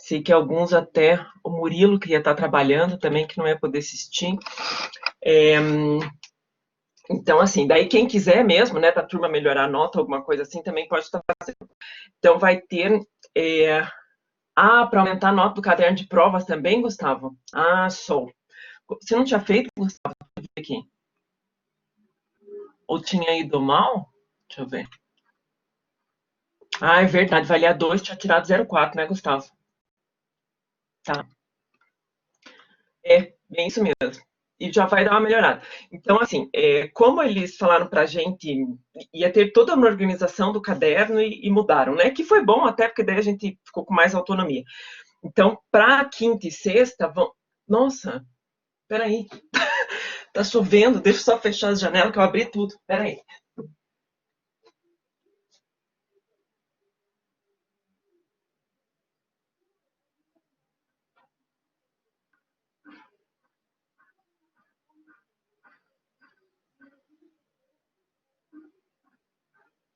Sei que alguns até, o Murilo que ia estar trabalhando também, que não ia poder assistir. Então, assim, daí quem quiser mesmo, né, para a turma melhorar a nota, alguma coisa assim, também pode estar fazendo. Então, vai ter... para aumentar a nota do caderno de provas também, Gustavo? Ah, show. Você não tinha feito, Gustavo? Deixa eu ver aqui. Ou tinha ido mal? Deixa eu ver. Ah, é verdade, valia 2, tinha tirado 0,4, né, Gustavo? Tá. Bem isso mesmo. E já vai dar uma melhorada. Então, assim, como eles falaram pra gente, ia ter toda uma organização do caderno e mudaram, né? Que foi bom até, porque daí a gente ficou com mais autonomia. Então, para quinta e sexta, vão... Nossa, peraí. Tá chovendo, deixa eu só fechar as janelas que eu abri tudo. Peraí.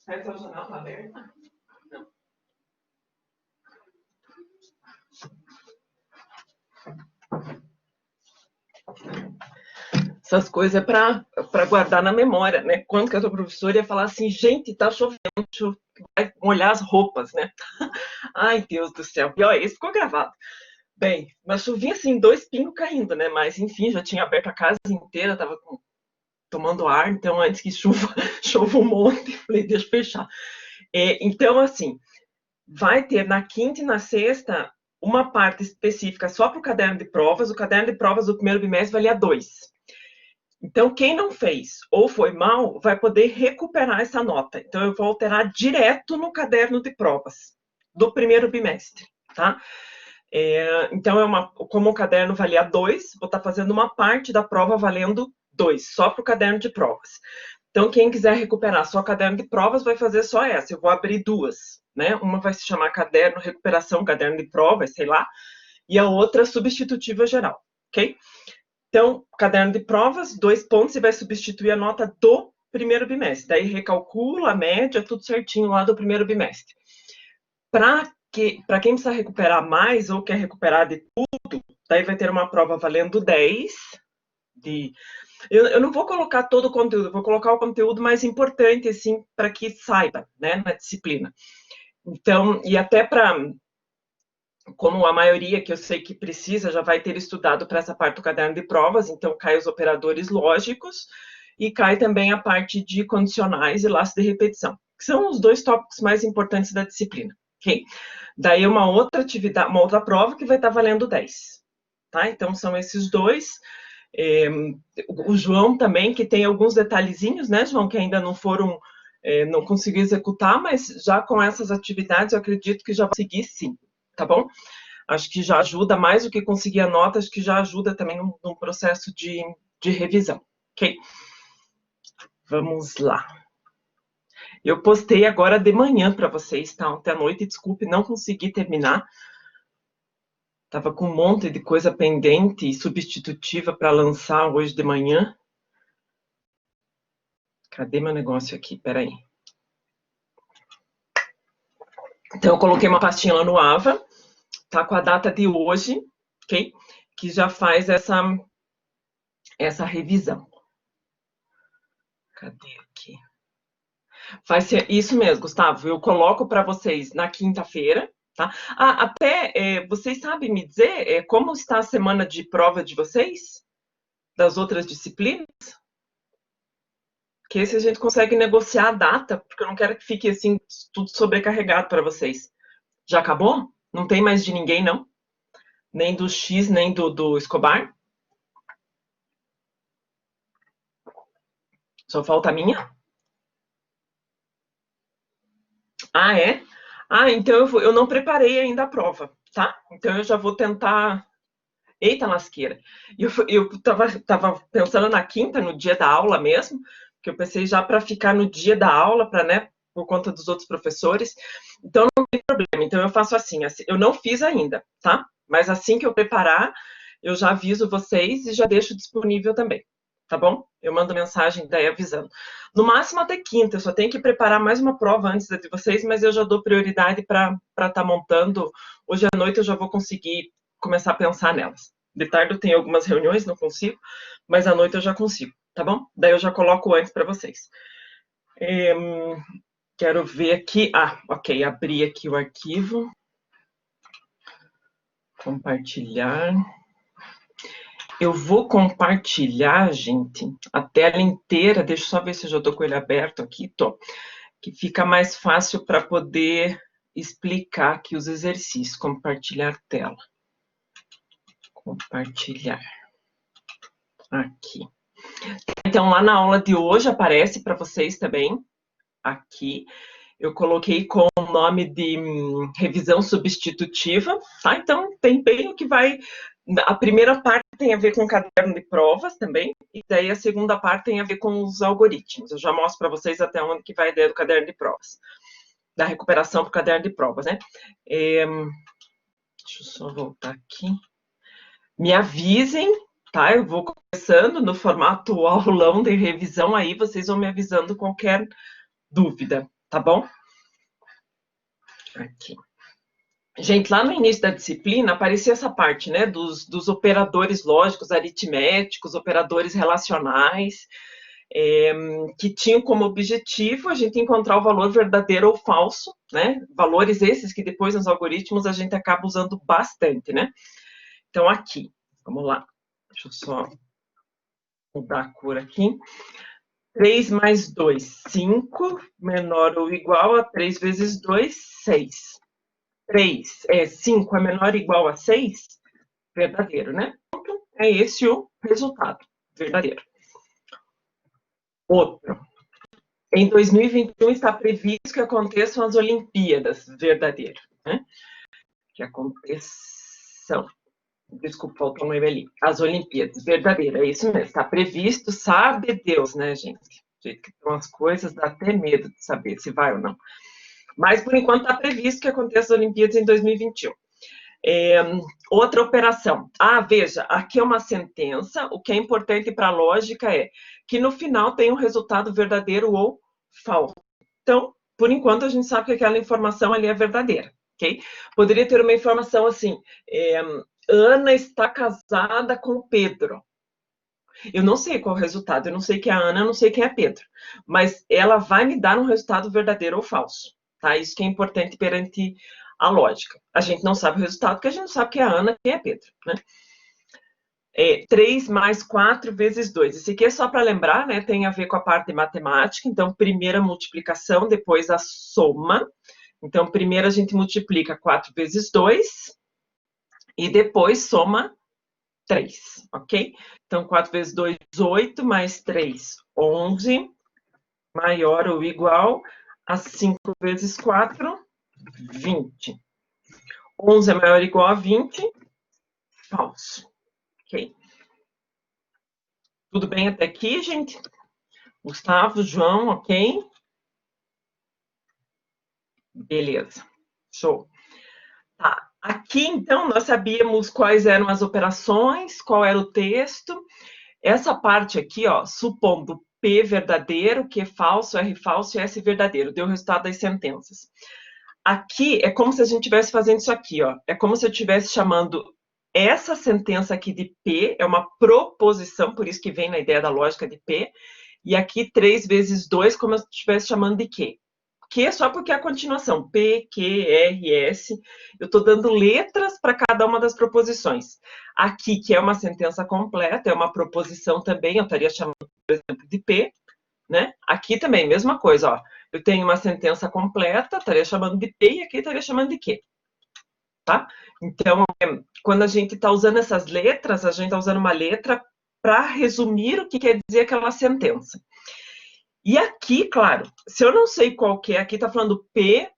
Será que a janela tá aberta? Não. Essas coisas é para guardar na memória, né? Quando que a tua professora ia falar assim, gente, tá chovendo, vai molhar as roupas, né? Ai, Deus do céu. E olha, isso ficou gravado. Bem, mas chovia assim, 2 pingos caindo, né? Mas enfim, já tinha aberto a casa inteira, tava tomando ar, então antes que chova um monte, falei, deixa eu fechar. Então, assim, vai ter na quinta e na sexta uma parte específica só para o caderno de provas. O caderno de provas do primeiro bimestre valia 2. Então, quem não fez ou foi mal, vai poder recuperar essa nota. Então, eu vou alterar direto no caderno de provas do primeiro bimestre, tá? Então, como o caderno valia 2, vou estar fazendo uma parte da prova valendo 2, só para o caderno de provas. Então, quem quiser recuperar só o caderno de provas, vai fazer só essa. Eu vou abrir 2, né? Uma vai se chamar caderno recuperação, caderno de provas, sei lá, e a outra substitutiva geral, ok? Então, caderno de provas, 2 pontos, e vai substituir a nota do primeiro bimestre. Daí recalcula a média, tudo certinho lá do primeiro bimestre. Para quem precisa recuperar mais ou quer recuperar de tudo, daí vai ter uma prova valendo 10 de... Eu não vou colocar todo o conteúdo, vou colocar o conteúdo mais importante, assim, para que saiba, né, na disciplina. Então, e até para... Como a maioria que eu sei que precisa já vai ter estudado para essa parte do caderno de provas, então cai os operadores lógicos e cai também a parte de condicionais e laço de repetição, que são os 2 tópicos mais importantes da disciplina, ok? Daí uma outra atividade, uma outra prova que vai estar valendo 10, tá? Então são esses 2. O João também, que tem alguns detalhezinhos, né, João, que ainda não foram, não consegui executar, mas já com essas atividades eu acredito que já vou seguir sim, tá bom? Acho que já ajuda mais do que conseguir a nota, acho que já ajuda também no processo de revisão, ok? Vamos lá. Eu postei agora de manhã para vocês, tá? Até a noite, desculpe, não consegui terminar. Tava com um monte de coisa pendente e substitutiva para lançar hoje de manhã. Cadê meu negócio aqui? Peraí. Então, eu coloquei uma pastinha lá no Ava, tá com a data de hoje, ok? Que já faz essa revisão. Cadê aqui? Vai ser isso mesmo, Gustavo. Eu coloco para vocês na quinta-feira, tá? Até vocês sabem me dizer como está a semana de prova de vocês? Das outras disciplinas? Que se a gente consegue negociar a data, porque eu não quero que fique assim tudo sobrecarregado para vocês. Já acabou? Não tem mais de ninguém, não? Nem do X, nem do Escobar? Só falta a minha? Ah, é? Então eu não preparei ainda a prova, tá? Então eu já vou tentar. Eita lasqueira. Eu tava pensando na quinta, no dia da aula mesmo, que eu pensei já para ficar no dia da aula, para, né, por conta dos outros professores. Então não tem problema. Então eu faço assim, eu não fiz ainda, tá? Mas assim que eu preparar, eu já aviso vocês e já deixo disponível também, tá bom? Eu mando mensagem daí avisando. No máximo até quinta, eu só tenho que preparar mais uma prova antes de vocês, mas eu já dou prioridade para estar montando. Hoje à noite eu já vou conseguir começar a pensar nelas. De tarde eu tenho algumas reuniões, não consigo, mas à noite eu já consigo, tá bom? Daí eu já coloco antes para vocês. Quero ver aqui. Ah, ok, abri aqui o arquivo. Compartilhar. Eu vou compartilhar, gente, a tela inteira. Deixa eu só ver se eu já estou com ele aberto aqui. Tô. Que fica mais fácil para poder explicar aqui os exercícios. Compartilhar tela. Compartilhar. Aqui. Então, lá na aula de hoje aparece para vocês também. Aqui. Eu coloquei com o nome de revisão substitutiva, tá? Então, tem bem o que vai... A primeira parte tem a ver com o caderno de provas também, e daí a segunda parte tem a ver com os algoritmos. Eu já mostro para vocês até onde que vai a ideia do caderno de provas, da recuperação para o caderno de provas, né? Deixa eu só voltar aqui. Me avisem, tá? Eu vou começando no formato aulão de revisão, aí vocês vão me avisando qualquer dúvida, tá bom? Aqui. Gente, lá no início da disciplina aparecia essa parte, né, dos operadores lógicos, aritméticos, operadores relacionais, que tinham como objetivo a gente encontrar o valor verdadeiro ou falso, né, valores esses que depois nos algoritmos a gente acaba usando bastante, né. Então, aqui, vamos lá, deixa eu só mudar a cor aqui. 3 mais 2, 5, menor ou igual a 3 vezes 2, 6. 5 é menor ou igual a 6, verdadeiro, né? É esse o resultado, verdadeiro. Outro. Em 2021 está previsto que aconteçam as Olimpíadas, verdadeiro, né? Que aconteçam. Desculpa, faltou um ali. As Olimpíadas, verdadeiro, é isso mesmo. Está previsto, sabe Deus, né, gente? Do jeito que estão as coisas, dá até medo de saber se vai ou não. Mas, por enquanto, está previsto que aconteça as Olimpíadas em 2021. Outra operação. Veja, aqui é uma sentença. O que é importante para a lógica é que no final tem um resultado verdadeiro ou falso. Então, por enquanto, a gente sabe que aquela informação ali é verdadeira, ok? Poderia ter uma informação assim, Ana está casada com Pedro. Eu não sei qual é o resultado, eu não sei quem é a Ana, eu não sei quem é Pedro, mas ela vai me dar um resultado verdadeiro ou falso, tá? Isso que é importante perante a lógica. A gente não sabe o resultado, porque a gente não sabe quem é a Ana, quem é Pedro, né? 3 mais 4 vezes 2. Esse aqui é só para lembrar, né? Tem a ver com a parte de matemática. Então, primeiro a multiplicação, depois a soma. Então, primeiro a gente multiplica 4 vezes 2 e depois soma 3, ok? Então, 4 vezes 2, 8, mais 3, 11, maior ou igual a 5 vezes 4, 20. 11 é maior ou igual a 20, falso, ok? Tudo bem até aqui, gente? Gustavo, João, ok? Beleza, show. Tá, aqui, então, nós sabíamos quais eram as operações, qual era o texto. Essa parte aqui, ó, supondo P verdadeiro, Q falso, R falso e S verdadeiro, deu o resultado das sentenças. Aqui é como se a gente estivesse fazendo isso aqui, ó. É como se eu estivesse chamando essa sentença aqui de P, é uma proposição, por isso que vem na ideia da lógica de P, e aqui 3 vezes 2, como se eu estivesse chamando de Q. Q é só porque é a continuação, P, Q, R, S. Eu estou dando letras para cada uma das proposições. Aqui, que é uma sentença completa, é uma proposição também, eu estaria chamando, por exemplo, de P, né? Aqui também, mesma coisa, ó. Eu tenho uma sentença completa, estaria chamando de P, e aqui estaria chamando de Q. Tá? Então, quando a gente está usando essas letras, a gente está usando uma letra para resumir o que quer dizer aquela sentença. E aqui, claro, se eu não sei qual que é, aqui está falando P,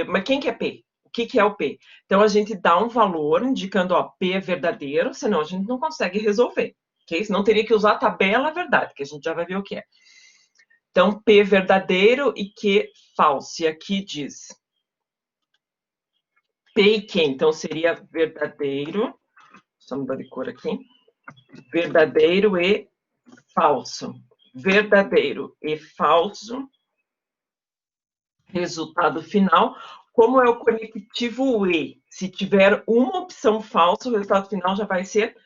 mas quem que é P? O que que é o P? Então, a gente dá um valor indicando, ó, P é verdadeiro, senão a gente não consegue resolver, ok? Senão teria que usar a tabela verdade, que a gente já vai ver o que é. Então, P verdadeiro e Q falso. E aqui diz P e Q, então seria verdadeiro, só mudar de cor aqui, verdadeiro e falso, verdadeiro e falso. Resultado final, como é o conectivo E? Se tiver uma opção falsa, o resultado final já vai ser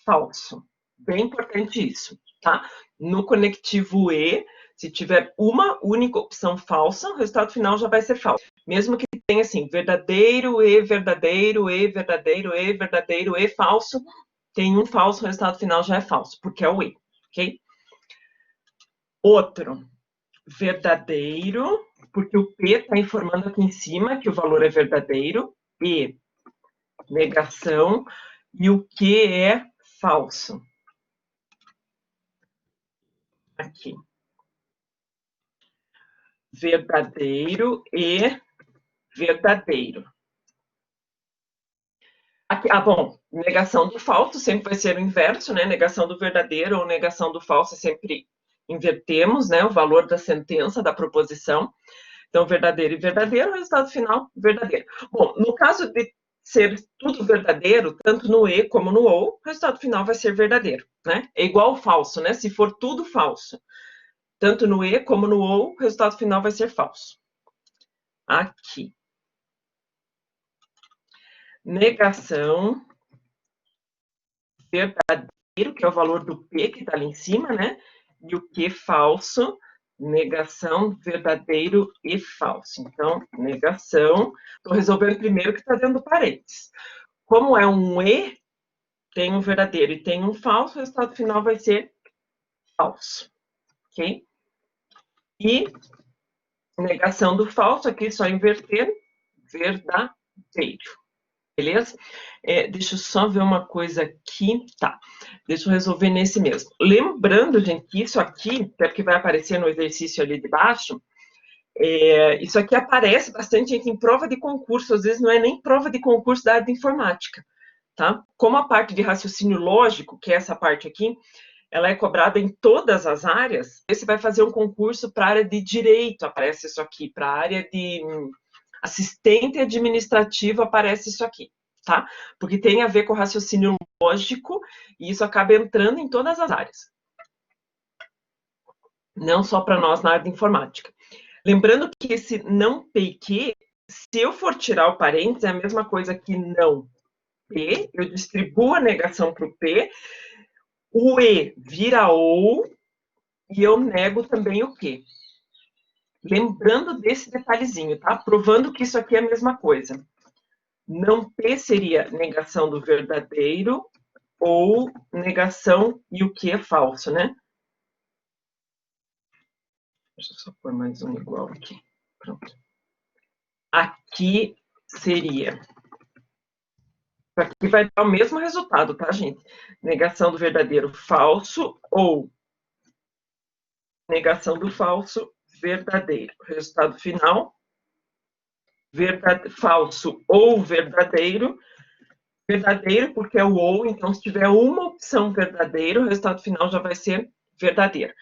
falso. Bem importante isso, tá? No conectivo E, se tiver uma única opção falsa, o resultado final já vai ser falso. Mesmo que tenha assim, verdadeiro, E, verdadeiro, E, verdadeiro, E, verdadeiro, E, falso, tem um falso, o resultado final já é falso, porque é o E, ok? Outro, verdadeiro, porque o P está informando aqui em cima que o valor é verdadeiro, e negação, e o Q é falso. Aqui. Verdadeiro e verdadeiro. Aqui, bom, negação do falso sempre vai ser o inverso, né? Negação do verdadeiro ou negação do falso sempre invertemos, né? O valor da sentença, da proposição. Então, verdadeiro e verdadeiro, resultado final, verdadeiro. Bom, no caso de ser tudo verdadeiro, tanto no E como no OU, o resultado final vai ser verdadeiro, né? É igual ao falso, né? Se for tudo falso, tanto no E como no OU, o resultado final vai ser falso. Aqui. Negação, verdadeiro, que é o valor do P que está ali em cima, né? E o Q falso, negação, verdadeiro e falso. Então, negação. Estou resolvendo primeiro o que está dentro do parênteses. Como é um E, tem um verdadeiro e tem um falso, o resultado final vai ser falso. Ok? E negação do falso, aqui só inverter, verdadeiro. Beleza? Deixa eu só ver uma coisa aqui. Tá. Deixa eu resolver nesse mesmo. Lembrando, gente, que isso aqui, até que vai aparecer no exercício ali de baixo, isso aqui aparece bastante, gente, em prova de concurso. Às vezes não é nem prova de concurso da área de informática. Tá? Como a parte de raciocínio lógico, que é essa parte aqui, ela é cobrada em todas as áreas, você vai fazer um concurso para a área de direito, aparece isso aqui, para a área de assistente administrativo, aparece isso aqui, tá? Porque tem a ver com raciocínio lógico e isso acaba entrando em todas as áreas. Não só para nós na área de informática. Lembrando que esse não PQ, se eu for tirar o parênteses, é a mesma coisa que não P, eu distribuo a negação para o P, o E vira OU, e eu nego também o Q. Lembrando desse detalhezinho, tá? Provando que isso aqui é a mesma coisa. Não P seria negação do verdadeiro ou negação e o que é falso, né? Deixa eu só pôr mais um igual aqui. Pronto. Aqui seria... Aqui vai dar o mesmo resultado, tá, gente? Negação do verdadeiro, falso, ou negação do falso, verdadeiro. Resultado final, falso ou verdadeiro. Verdadeiro porque é o ou, então se tiver uma opção verdadeiro, o resultado final já vai ser verdadeiro.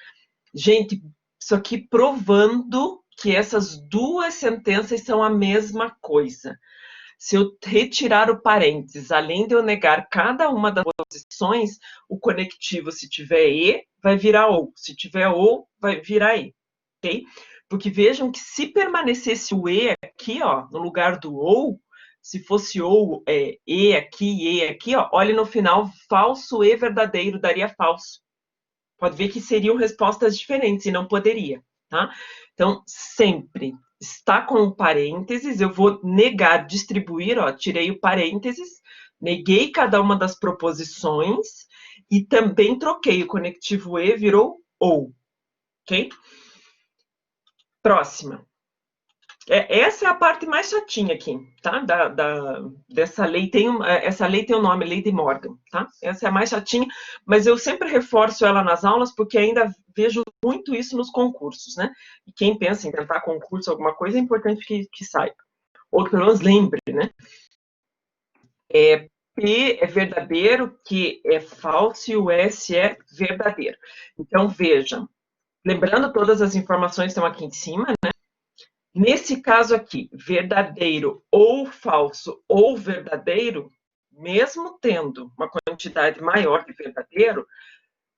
Gente, isso aqui provando que essas duas sentenças são a mesma coisa. Se eu retirar o parênteses, além de eu negar cada uma das posições, o conectivo, se tiver E, vai virar OU. Se tiver OU, vai virar E. Ok? Porque vejam que se permanecesse o E aqui, ó, no lugar do OU, se fosse OU, E aqui, ó, olhe no final, falso e verdadeiro daria falso. Pode ver que seriam respostas diferentes e não poderia, tá? Então, sempre está com o parênteses, eu vou negar, distribuir, ó, tirei o parênteses, neguei cada uma das proposições e também troquei o conectivo E, virou OU, ok? Próxima. Essa é a parte mais chatinha aqui, tá? Dessa lei. Essa lei tem o nome, Lei de Morgan, tá? Essa é a mais chatinha, mas eu sempre reforço ela nas aulas, porque ainda vejo muito isso nos concursos, né? E quem pensa em tentar concurso, alguma coisa, é importante que saiba. Ou pelo menos lembre, né? P é verdadeiro, Q é falso e o S é verdadeiro. Então, vejam. Lembrando, todas as informações estão aqui em cima, né? Nesse caso aqui, verdadeiro ou falso ou verdadeiro, mesmo tendo uma quantidade maior de verdadeiro,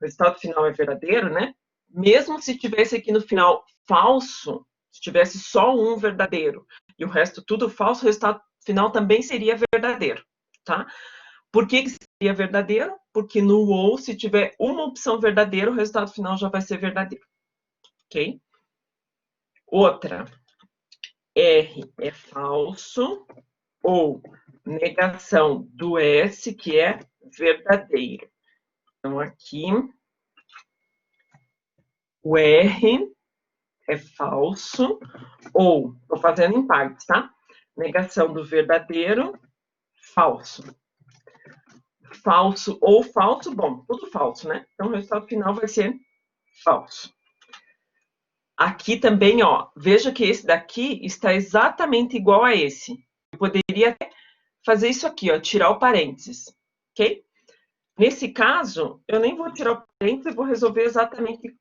resultado final é verdadeiro, né? Mesmo se tivesse aqui no final falso, se tivesse só um verdadeiro e o resto tudo falso, o resultado final também seria verdadeiro, tá? Por que seria verdadeiro? Porque no ou, se tiver uma opção verdadeira, o resultado final já vai ser verdadeiro, ok? Outra, R é falso ou negação do S, que é verdadeiro. Então, aqui, o R é falso ou, estou fazendo em partes, tá? Negação do verdadeiro, falso. Falso ou falso, bom, tudo falso, né? Então, o resultado final vai ser falso. Aqui também, ó, veja que esse daqui está exatamente igual a esse. Eu poderia fazer isso aqui, ó, tirar o parênteses, ok? Nesse caso, eu nem vou tirar o parênteses, eu vou resolver exatamente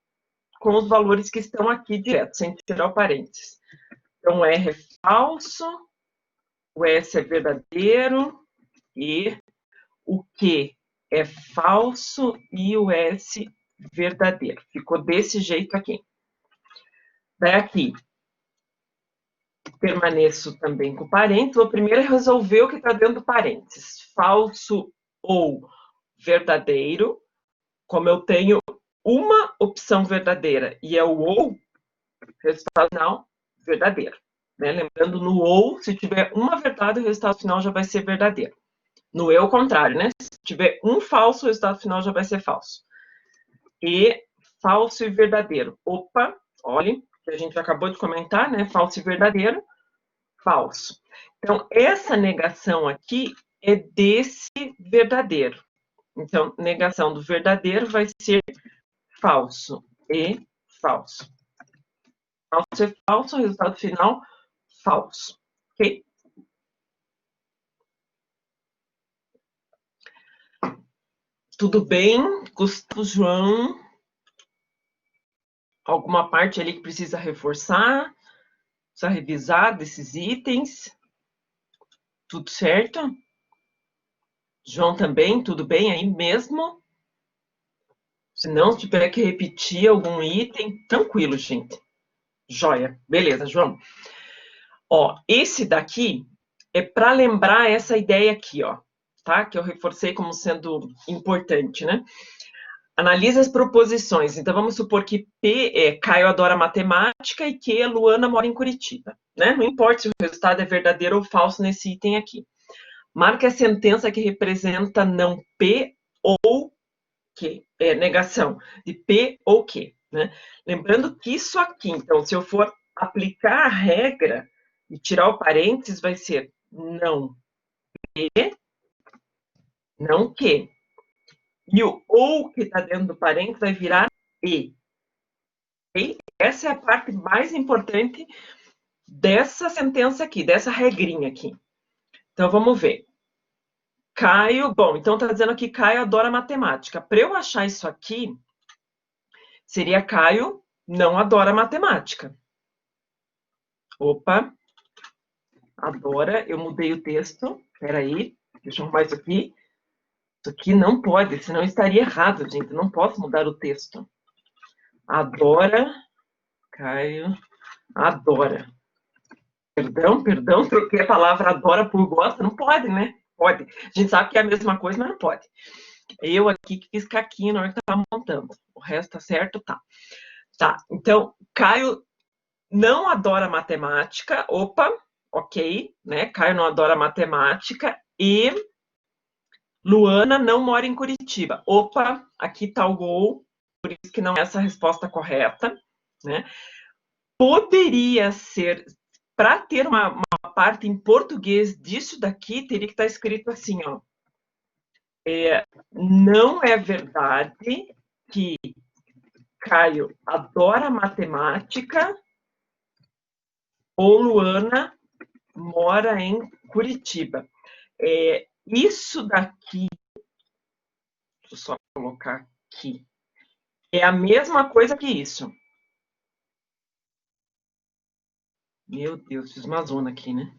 com os valores que estão aqui direto, sem tirar o parênteses. Então, o R é falso, o S é verdadeiro, e o Q é falso e o S verdadeiro. Ficou desse jeito aqui. Daí aqui, permaneço também com parênteses. O primeiro é resolver o que está dentro do parênteses. Falso ou verdadeiro. Como eu tenho uma opção verdadeira e é o ou, resultado final verdadeiro. Né? Lembrando, no ou, se tiver uma verdade, o resultado final já vai ser verdadeiro. No eu, o contrário, né? Se tiver um falso, o resultado final já vai ser falso. E falso e verdadeiro. Opa, olhem, que a gente acabou de comentar, né? Falso e verdadeiro, falso. Então, essa negação aqui é desse verdadeiro. Então, negação do verdadeiro vai ser falso e falso. Falso é falso, resultado final, falso. Ok? Tudo bem, Gustavo, João? Alguma parte ali que precisa reforçar? Precisa revisar desses itens? Tudo certo? João também, tudo bem aí mesmo? Se não tiver que repetir algum item, tranquilo, gente. Joia. Beleza, João. Ó, esse daqui é para lembrar essa ideia aqui, ó, tá? Que eu reforcei como sendo importante, né? Analisa as proposições. Então, vamos supor que P é Caio adora matemática e que Luana mora em Curitiba, né? Não importa se o resultado é verdadeiro ou falso nesse item aqui. Marque a sentença que representa não P ou Q, negação de P ou Q, né? Lembrando que isso aqui, então, se eu for aplicar a regra e tirar o parênteses, vai ser não P, não Q. E o ou que está dentro do parênteses vai virar E. Okay? Essa é a parte mais importante dessa sentença aqui, dessa regrinha aqui. Então, vamos ver. Caio, bom, então está dizendo aqui Caio adora matemática. Para eu achar isso aqui, seria Caio não adora matemática. Opa, adora, eu mudei o texto. Espera aí, deixa eu arrumar isso aqui. Isso aqui não pode, senão estaria errado, gente. Não posso mudar o texto. Adora, Caio, adora. Perdão, troquei a palavra adora por gosta. Não pode, né? Pode. A gente sabe que é a mesma coisa, mas não pode. Eu aqui que fiz caquinha na hora que estava montando. O resto tá certo? Tá. Tá, então, Caio não adora matemática. Opa, ok, né? Caio não adora matemática. E Luana não mora em Curitiba. Opa, aqui tá o gol. Por isso que não é essa a resposta correta, né? Poderia ser, para ter uma parte em português disso daqui, teria que estar escrito assim, ó. Não é verdade que Caio adora matemática ou Luana mora em Curitiba. Isso daqui, deixa eu só colocar aqui, é a mesma coisa que isso. Meu Deus, fiz uma zona aqui, né?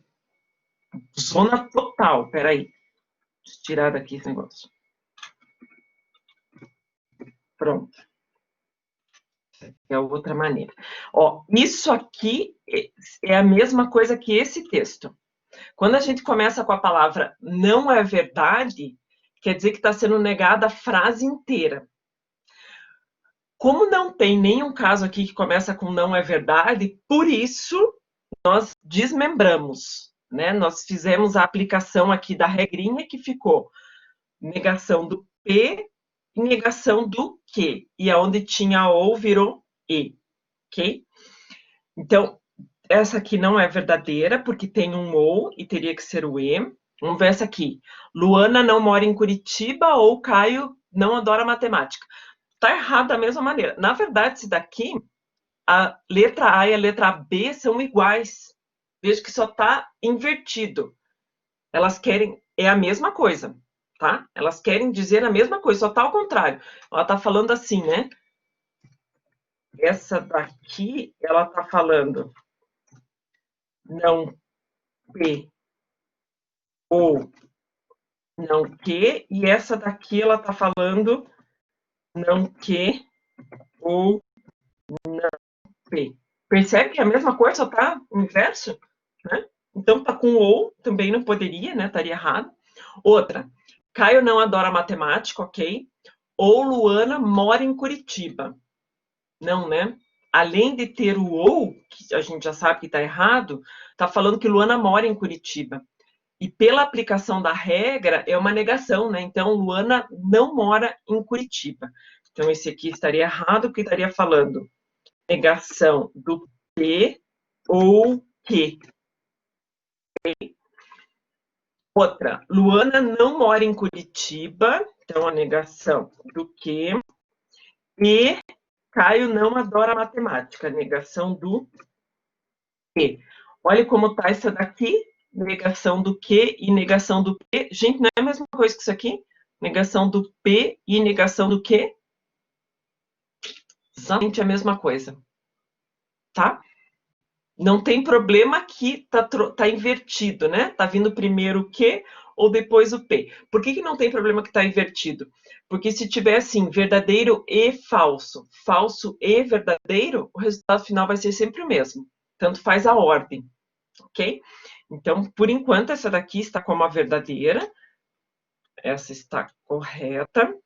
Zona total, peraí. Deixa eu tirar daqui esse negócio. Pronto. É outra maneira. Ó, isso aqui é a mesma coisa que esse texto. Quando a gente começa com a palavra não é verdade, quer dizer que está sendo negada a frase inteira. Como não tem nenhum caso aqui que começa com não é verdade, por isso nós desmembramos, né? Nós fizemos a aplicação aqui da regrinha que ficou negação do P e negação do que. E aonde tinha ou virou e, ok? Então, essa aqui não é verdadeira, porque tem um ou e teria que ser o e. Vamos ver essa aqui. Luana não mora em Curitiba ou Caio não adora matemática. Tá errado da mesma maneira. Na verdade, esse daqui, a letra A e a letra B são iguais. Veja que só tá invertido. Elas querem, é a mesma coisa, tá? Elas querem dizer a mesma coisa, só tá ao contrário. Ela tá falando assim, né? Essa daqui, ela tá falando não P ou não que, e essa daqui ela tá falando não que ou não P. Percebe que é a mesma coisa, só tá inverso, né? Então tá com ou, também não poderia, né? Estaria errado. Outra, Caio não adora matemática, ok? Ou Luana mora em Curitiba. Não, né? Além de ter o ou, que a gente já sabe que está errado, está falando que Luana mora em Curitiba. E pela aplicação da regra, é uma negação, né? Então, Luana não mora em Curitiba. Então, esse aqui estaria errado, porque estaria falando negação do P ou que. Outra, Luana não mora em Curitiba, então a negação do que. E Caio não adora matemática, negação do que. Olha como está essa daqui, negação do que e negação do P. Gente, não é a mesma coisa que isso aqui? Negação do P e negação do que? Exatamente a mesma coisa, tá? Não tem problema que tá invertido, né? Tá vindo primeiro o que ou depois o P. Por que não tem problema que tá invertido? Porque se tiver assim, verdadeiro e falso, falso e verdadeiro, o resultado final vai ser sempre o mesmo. Tanto faz a ordem, ok? Então, por enquanto, essa daqui está como a verdadeira. Essa está correta.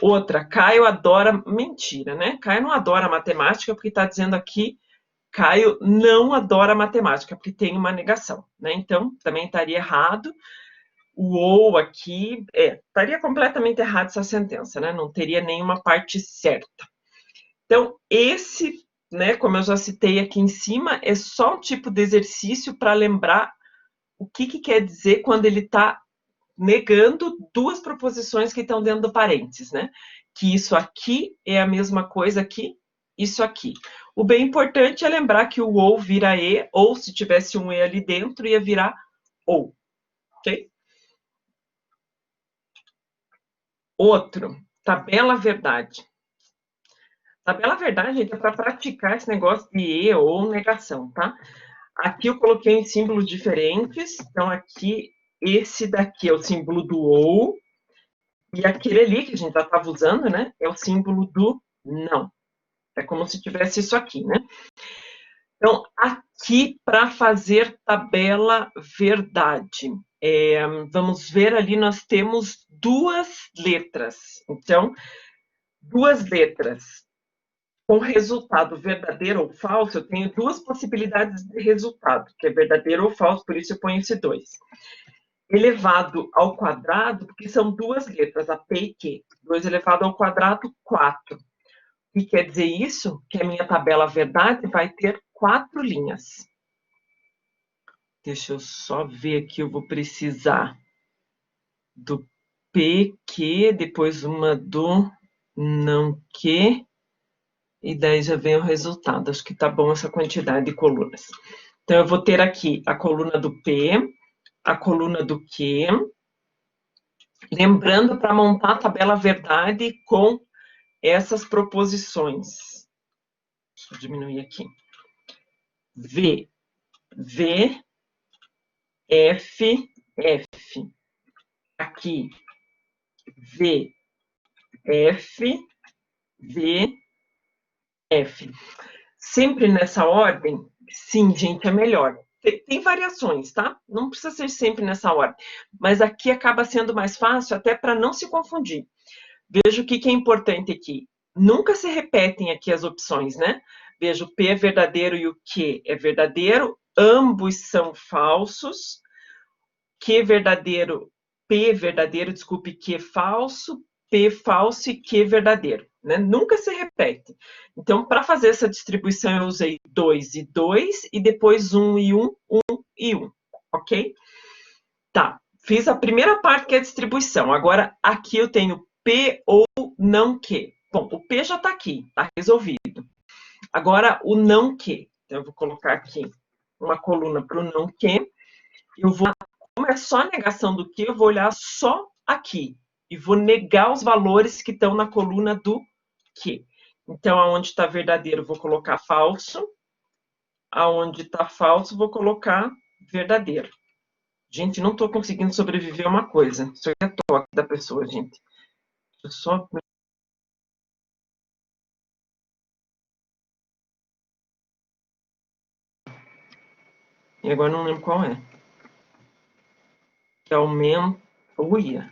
Outra, Caio adora mentira, né? Caio não adora matemática, porque está dizendo aqui Caio não adora matemática, porque tem uma negação, né? Então, também estaria errado. O ou aqui, estaria completamente errado essa sentença, né? Não teria nenhuma parte certa. Então, esse, né, como eu já citei aqui em cima, é só um tipo de exercício para lembrar o que quer dizer quando ele está negando duas proposições que estão dentro do parênteses, né? Que isso aqui é a mesma coisa que isso aqui. O bem importante é lembrar que o ou vira e, ou se tivesse um e ali dentro, ia virar ou, ok? Outro, tabela verdade. Tabela verdade, gente, é para praticar esse negócio de e ou negação, tá? Aqui eu coloquei em símbolos diferentes, então aqui, esse daqui é o símbolo do ou, e aquele ali que a gente já estava usando, né, é o símbolo do não. É como se tivesse isso aqui, né? Então, aqui para fazer tabela verdade, vamos ver ali, nós temos duas letras. Então, duas letras com resultado verdadeiro ou falso, eu tenho duas possibilidades de resultado, que é verdadeiro ou falso, por isso eu ponho esse 2. Elevado ao quadrado, porque são duas letras, a P e Q. 2 elevado ao quadrado, 4. O que quer dizer isso? Que a minha tabela verdade vai ter 4 linhas. Deixa eu só ver aqui, eu vou precisar do PQ, depois uma do não que, e daí já vem o resultado. Acho que tá bom essa quantidade de colunas. Então, eu vou ter aqui a coluna do P, a coluna do Q, lembrando para montar a tabela verdade com essas proposições. Deixa eu diminuir aqui. V, V, F, F. Aqui, V, F, V, F. Sempre nessa ordem? Sim, gente, é melhor. Tem variações, tá? Não precisa ser sempre nessa ordem. Mas aqui acaba sendo mais fácil, até para não se confundir. Veja o que é importante aqui. Nunca se repetem aqui as opções, né? Veja, o P é verdadeiro e o Q é verdadeiro. Ambos são falsos. Q verdadeiro, P verdadeiro, desculpe, Q falso, P falso e Q verdadeiro. Né? Nunca se repete. Então, para fazer essa distribuição, eu usei 2 e 2, e depois 1 e 1, 1 e 1. Ok? Tá. Fiz a primeira parte, que é a distribuição. Agora, aqui eu tenho P ou não Q. Bom, o P já está aqui, está resolvido. Agora, o não Q. Então, eu vou colocar aqui uma coluna para o não Q. Eu vou, como é só a negação do Q, eu vou olhar só aqui. E vou negar os valores que estão na coluna do Q. Então, aonde está verdadeiro, vou colocar falso. Aonde está falso, vou colocar verdadeiro. Gente, não estou conseguindo sobreviver a uma coisa. Isso aí é toque da pessoa, gente. Eu só... E agora não lembro qual é. Que aumenta... Uia.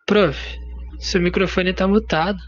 Prof, seu microfone tá mutado.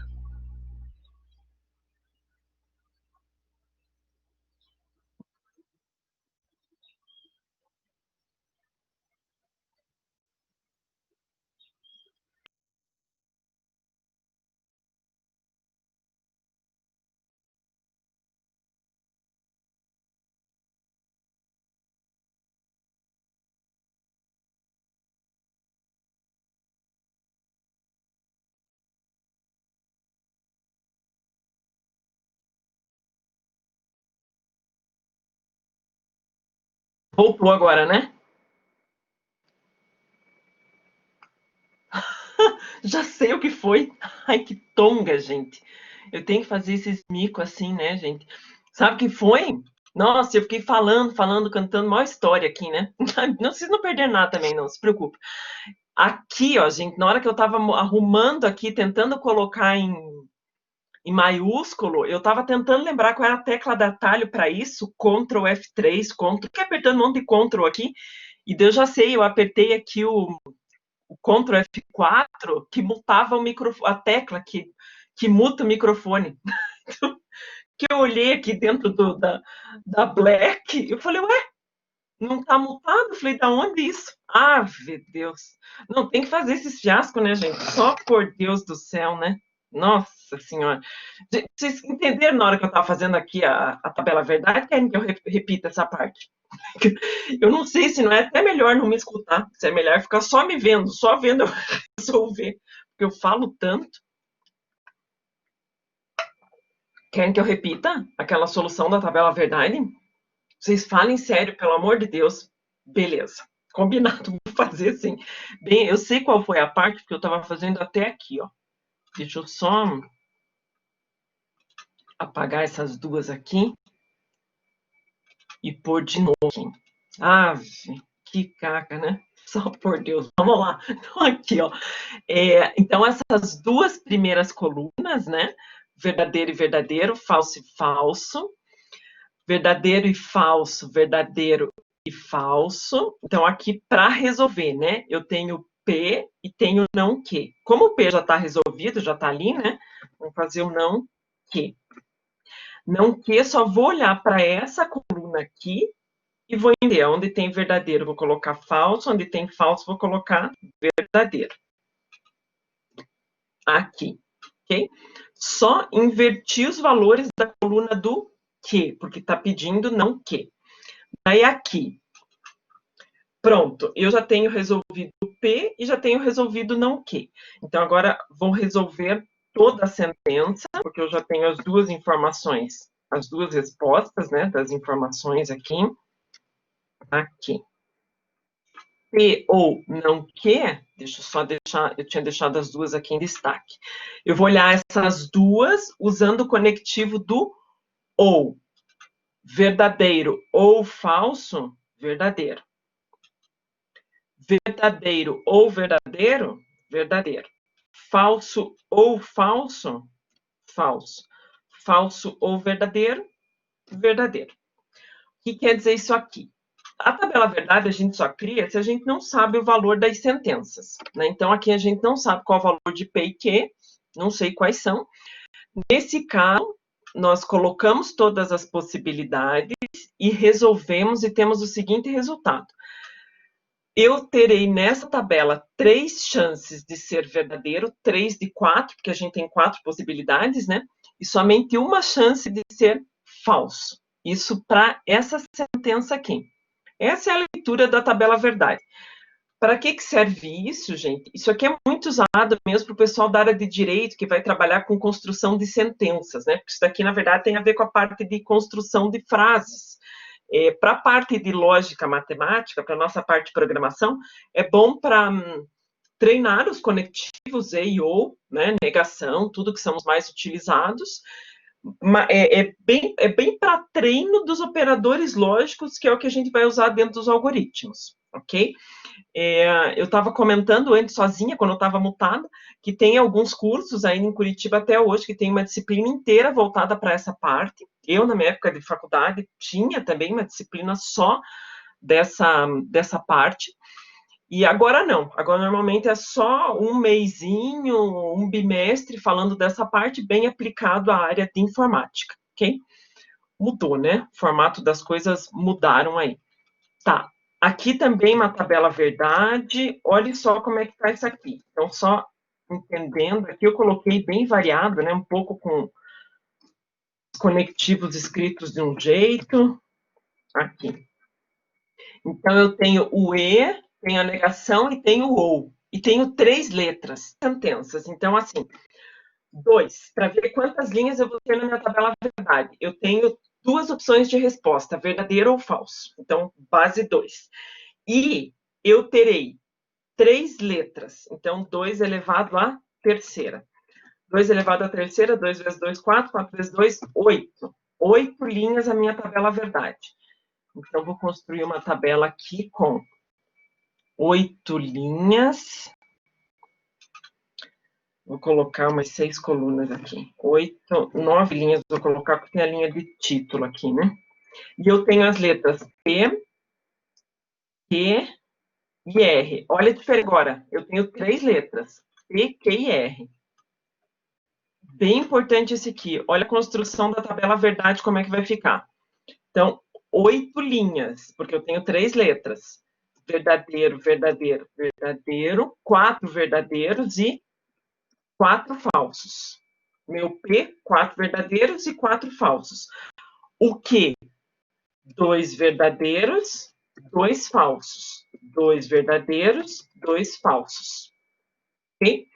Voltou agora, né? Já sei o que foi. Ai, que tonga, gente. Eu tenho que fazer esses micos assim, né, gente? Sabe o que foi? Nossa, eu fiquei falando, cantando maior história aqui, né? Não precisa não perder nada também, não se preocupe. Aqui, ó, gente, na hora que eu tava arrumando aqui, tentando colocar em maiúsculo, eu tava tentando lembrar qual era a tecla de atalho para isso, Ctrl F3, Ctrl, fiquei apertando um monte de Ctrl aqui, e daí eu já sei, eu apertei aqui o Ctrl F4 que mutava o microfone, a tecla que muta o microfone. Que eu olhei aqui dentro da Black, eu falei, ué, não tá mutado? Eu falei, da onde isso? Ah, meu Deus. Não, tem que fazer esses fiascos, né, gente? Só por Deus do céu, né? Nossa Senhora. Vocês entenderam na hora que eu estava fazendo aqui a tabela verdade? Querem que eu repita essa parte? Eu não sei se não é até melhor não me escutar, se é melhor ficar só me vendo, só vendo eu resolver, porque eu falo tanto. Querem que eu repita aquela solução da tabela verdade? Vocês falem sério, pelo amor de Deus. Beleza, combinado, vou fazer assim. Bem, eu sei qual foi a parte, porque eu estava fazendo até aqui, ó. Deixa eu só apagar essas duas aqui e pôr de novo aqui. Ave, que caca, né? Só por Deus. Vamos lá. Então, aqui, ó. Então, essas duas primeiras colunas, né? Verdadeiro e verdadeiro, falso e falso. Verdadeiro e falso, verdadeiro e falso. Então, aqui, para resolver, né? Eu tenho P e tenho não que. Como o P já está resolvido, já está ali, né? Vamos fazer o não que. Não que, só vou olhar para essa coluna aqui e vou entender. Onde tem verdadeiro, vou colocar falso. Onde tem falso, vou colocar verdadeiro. Aqui, ok? Só invertir os valores da coluna do que, porque está pedindo não que. Daí aqui, pronto, eu já tenho resolvido P e já tenho resolvido não que. Então, agora vou resolver toda a sentença, porque eu já tenho as duas informações, as duas respostas, né, das informações aqui. Aqui. P ou não que, deixa eu só deixar, eu tinha deixado as duas aqui em destaque. Eu vou olhar essas duas usando o conectivo do ou. Verdadeiro ou falso, verdadeiro. Verdadeiro ou verdadeiro, verdadeiro. Falso ou falso, falso. Falso ou verdadeiro, verdadeiro. O que quer dizer isso aqui? A tabela verdade a gente só cria se a gente não sabe o valor das sentenças, né? Então, aqui a gente não sabe qual é o valor de P e Q, não sei quais são. Nesse caso, nós colocamos todas as possibilidades e resolvemos e temos o seguinte resultado. Eu terei nessa tabela 3 chances de ser verdadeiro, 3 de 4, porque a gente tem 4 possibilidades, né? E somente uma chance de ser falso. Isso para essa sentença aqui. Essa é a leitura da tabela verdade. Para que serve isso, gente? Isso aqui é muito usado mesmo para o pessoal da área de direito, que vai trabalhar com construção de sentenças, né? Porque isso daqui, na verdade, tem a ver com a parte de construção de frases. Para a parte de lógica matemática, para a nossa parte de programação, é bom para treinar os conectivos e ou, né? Negação, tudo que são os mais utilizados. É bem para treino dos operadores lógicos, que é o que a gente vai usar dentro dos algoritmos, ok? Eu estava comentando antes sozinha, quando eu estava mutada, que tem alguns cursos aí em Curitiba até hoje, que tem uma disciplina inteira voltada para essa parte. Eu, na minha época de faculdade, tinha também uma disciplina só dessa parte. E agora não. Agora, normalmente, é só um mesinho, um bimestre falando dessa parte, bem aplicado à área de informática, ok? Mudou, né? O formato das coisas mudaram aí. Tá. Aqui também uma tabela verdade. Olha só como é que tá isso aqui. Então, só entendendo, aqui eu coloquei bem variado, né? Um pouco com conectivos escritos de um jeito. Aqui. Então, eu tenho o E, tenho a negação e tenho o ou. E tenho 3 letras, sentenças. Então, assim, 2. Para ver quantas linhas eu vou ter na minha tabela verdade. Eu tenho duas opções de resposta, verdadeiro ou falso. Então, base 2. E eu terei 3 letras. Então, 2 elevado à terceira. 2 elevado à terceira, 2 vezes 2, 4, 4 vezes 2, 8. 8 linhas a minha tabela verdade. Então, vou construir uma tabela aqui com 8 linhas. Vou colocar umas 6 colunas aqui. 8, 9 linhas vou colocar, porque tem a linha de título aqui, né? E eu tenho as letras P, Q e R. Olha a diferença agora. Eu tenho 3 letras. P, Q e R. Bem importante esse aqui. Olha a construção da tabela verdade, como é que vai ficar. Então, 8 linhas, porque eu tenho 3 letras. Verdadeiro, verdadeiro, verdadeiro. 4 verdadeiros e 4 falsos. Meu P, 4 verdadeiros e 4 falsos. O Q? 2 verdadeiros, 2 falsos. 2 verdadeiros, 2 falsos. Ok?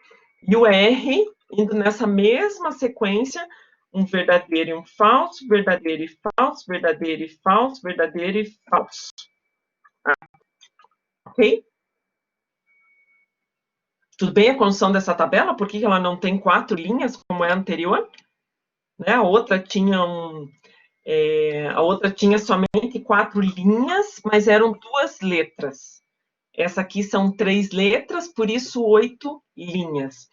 E o R, indo nessa mesma sequência, um verdadeiro e um falso, verdadeiro e falso, verdadeiro e falso, verdadeiro e falso. Ok? Tudo bem a construção dessa tabela? Por que ela não tem 4 linhas, como é a anterior? Né? A outra tinha somente 4 linhas, mas eram 2 letras. Essa aqui são 3 letras, por isso 8 linhas.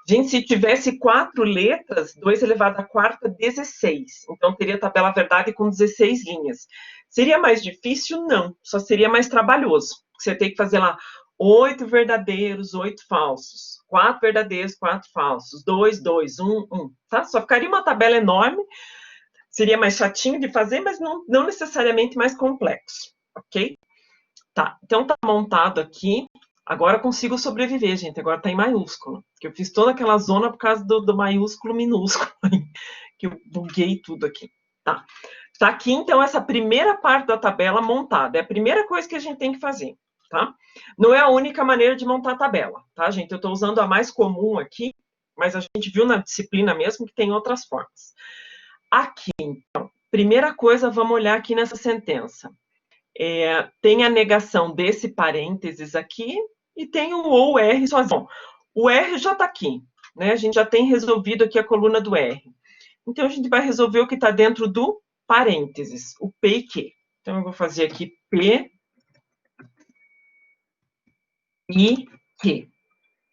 Gente, se tivesse 4 letras, 2 elevado à quarta, 16. Então, teria tabela verdade com 16 linhas. Seria mais difícil? Não. Só seria mais trabalhoso. Você tem que fazer lá 8 verdadeiros, 8 falsos. 4 verdadeiros, 4 falsos. 2, 2, 1, 1. Tá? Só ficaria uma tabela enorme. Seria mais chatinho de fazer, mas não necessariamente mais complexo. Ok? Tá. Então, tá montado aqui. Agora consigo sobreviver, gente. Agora tá em maiúsculo. Que eu fiz toda aquela zona por causa do maiúsculo minúsculo. Que eu buguei tudo aqui. Tá. Tá aqui, então, essa primeira parte da tabela montada. É a primeira coisa que a gente tem que fazer. Tá? Não é a única maneira de montar a tabela. Tá, gente? Eu tô usando a mais comum aqui. Mas a gente viu na disciplina mesmo que tem outras formas. Aqui, então. Primeira coisa, vamos olhar aqui nessa sentença. Tem a negação desse parênteses aqui e tem o ou R sozinho. O R já está aqui, né? A gente já tem resolvido aqui a coluna do R. Então, a gente vai resolver o que está dentro do parênteses, o P e Q. Então, eu vou fazer aqui P e Q.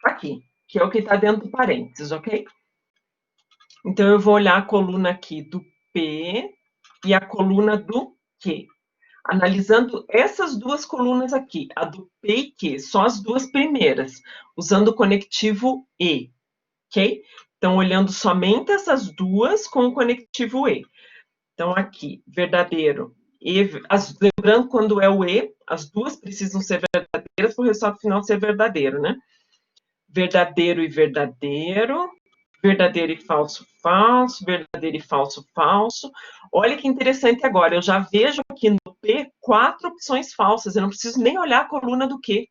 Aqui, que é o que está dentro do parênteses, ok? Então, eu vou olhar a coluna aqui do P e a coluna do Q. Analisando essas duas colunas aqui, a do P e Q, só as duas primeiras, usando o conectivo E, ok? Então, olhando somente essas duas com o conectivo E. Então, aqui, verdadeiro. Lembrando, quando é o E, as duas precisam ser verdadeiras para o resultado final ser verdadeiro, né? Verdadeiro e verdadeiro. Verdadeiro e falso, falso, verdadeiro e falso, falso. Olha que interessante agora, eu já vejo aqui no P 4 opções falsas, eu não preciso nem olhar a coluna do Q.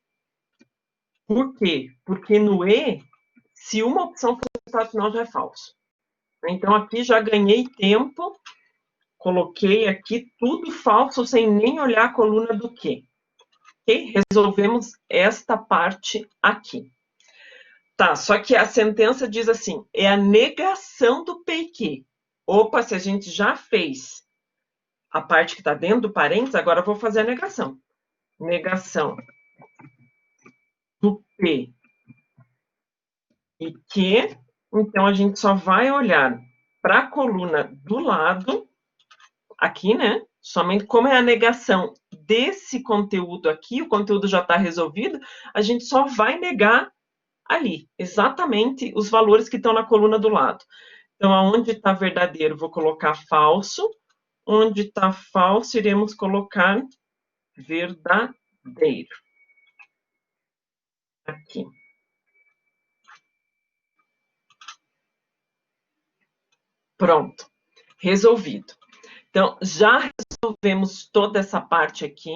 Por quê? Porque no E, se uma opção for o resultado final, já é falso. Então, aqui já ganhei tempo, coloquei aqui tudo falso, sem nem olhar a coluna do Q. Ok? Resolvemos esta parte aqui. Tá, só que a sentença diz assim, é a negação do P e Q. Opa, se a gente já fez a parte que está dentro do parênteses, agora eu vou fazer a negação. Negação do P e Q. Então, a gente só vai olhar para a coluna do lado, aqui, né? Somente como é a negação desse conteúdo aqui, o conteúdo já está resolvido, a gente só vai negar ali, exatamente os valores que estão na coluna do lado. Então, aonde está verdadeiro, vou colocar falso. Onde está falso, iremos colocar verdadeiro. Aqui. Pronto. Resolvido. Então, já resolvemos toda essa parte aqui.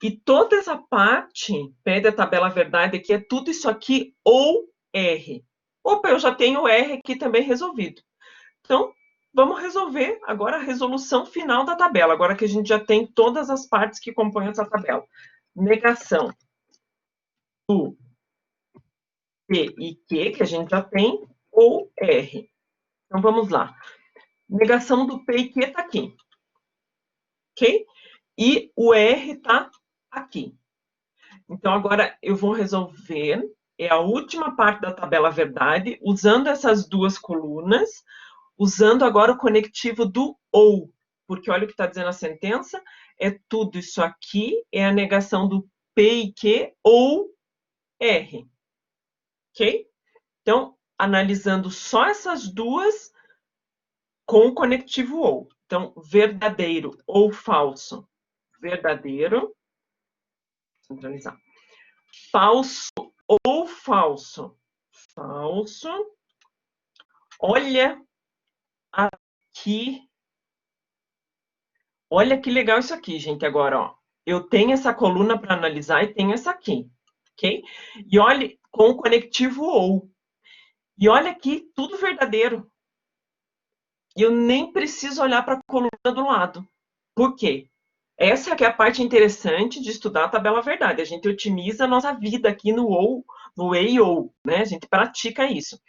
E toda essa parte, pede a tabela verdade aqui, é tudo isso aqui ou R. Opa, eu já tenho R aqui também resolvido. Então, vamos resolver agora a resolução final da tabela, agora que a gente já tem todas as partes que compõem essa tabela. Negação do P e Q, que a gente já tem, ou R. Então, vamos lá. Negação do P e Q está aqui. Ok? E o R está aqui. Então, agora eu vou resolver, é a última parte da tabela verdade, usando essas duas colunas, usando agora o conectivo do ou, porque olha o que está dizendo a sentença, é tudo isso aqui, é a negação do P e Q ou R. Ok? Então, analisando só essas duas com o conectivo ou. Então, verdadeiro ou falso. Verdadeiro. Centralizar. Falso ou falso. Falso. Olha aqui. Olha que legal isso aqui, gente, agora, ó. Eu tenho essa coluna para analisar e tenho essa aqui, ok? E olhe com o conectivo ou. E olha aqui, tudo verdadeiro. E eu nem preciso olhar para a coluna do lado. Por quê? Essa que é a parte interessante de estudar a tabela verdade. A gente otimiza a nossa vida aqui no ou, no e e ou, né? A gente pratica isso.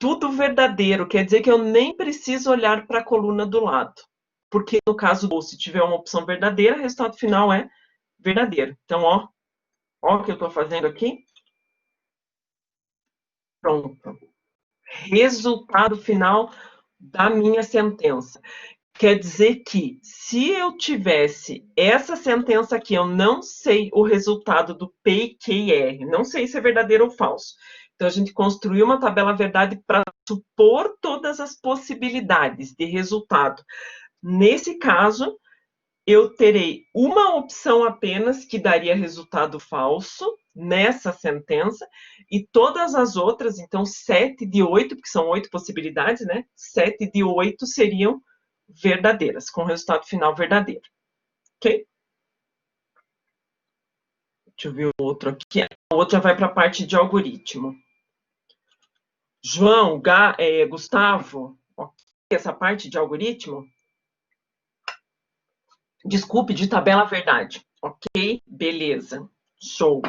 Tudo verdadeiro quer dizer que eu nem preciso olhar para a coluna do lado. Porque no caso do ou, se tiver uma opção verdadeira, o resultado final é verdadeiro. Então, ó o que eu estou fazendo aqui. Pronto. Resultado final da minha sentença. Quer dizer que, se eu tivesse essa sentença aqui, eu não sei o resultado do P e Q e R, não sei se é verdadeiro ou falso. Então, a gente construiu uma tabela verdade para supor todas as possibilidades de resultado. Nesse caso, eu terei uma opção apenas que daria resultado falso nessa sentença, e todas as outras, então 7 de 8, porque são 8 possibilidades, né? 7 de 8 seriam verdadeiras, com resultado final verdadeiro. Ok? Deixa eu ver o outro aqui. A outra vai para a parte de algoritmo. João, Gustavo, ok, essa parte de algoritmo? Desculpe, de tabela verdade. Ok? Beleza. Show.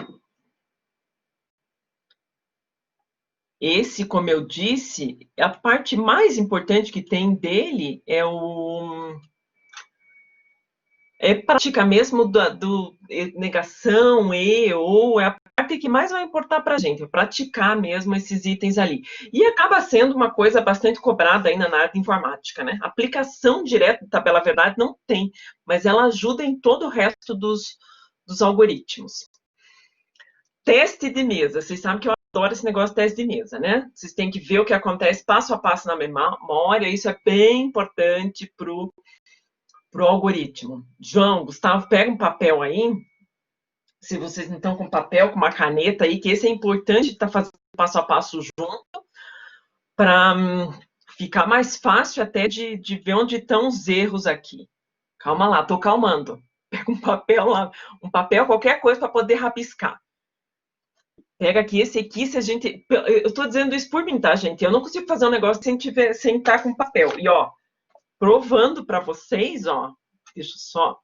Esse, como eu disse, a parte mais importante que tem dele é prática mesmo do negação, ou, é a parte que mais vai importar para a gente, é praticar mesmo esses itens ali. E acaba sendo uma coisa bastante cobrada ainda na área de informática, né? Aplicação direta de tabela verdade não tem, mas ela ajuda em todo o resto dos algoritmos. Teste de mesa. Vocês sabem que eu adoro esse negócio de teste de mesa, né? Vocês têm que ver o que acontece passo a passo na memória. Isso é bem importante para o algoritmo. João, Gustavo, pega um papel aí. Se vocês não estão com papel, com uma caneta aí, que esse é importante estar fazendo passo a passo junto, para ficar mais fácil até de ver onde estão os erros aqui. Calma lá, estou calmando. Pega um papel lá, um papel, qualquer coisa para poder rabiscar. Pega aqui, esse aqui, se a gente... Eu estou dizendo isso por mim, tá, gente? Eu não consigo fazer um negócio sem estar com papel. E, ó, provando para vocês, ó, deixa eu só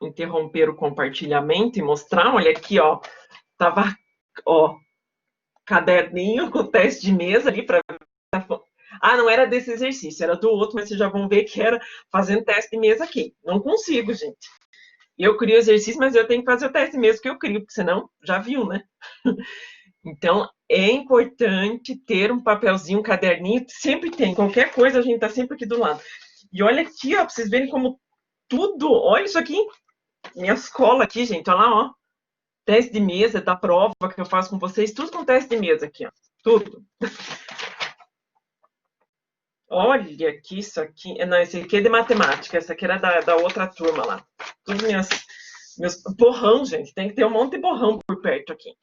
interromper o compartilhamento e mostrar, olha aqui, ó, tava, ó, caderninho com teste de mesa ali para... Ah, não era desse exercício, era do outro, mas vocês já vão ver que era fazendo teste de mesa aqui. Não consigo, gente. Eu crio exercício, mas eu tenho que fazer o teste de mesa que eu crio, porque senão, já viu, né? Então, é importante ter um papelzinho, um caderninho, sempre tem, qualquer coisa a gente tá sempre aqui do lado. E olha aqui, ó, pra vocês verem como tudo, olha isso aqui, minhas colas aqui, gente, olha lá, ó, teste de mesa da prova que eu faço com vocês, tudo com teste de mesa aqui, ó, tudo. Olha aqui, isso aqui, não, esse aqui é de matemática, essa aqui era da outra turma lá. Tudo meus borrão, gente, tem que ter um monte de borrão por perto aqui.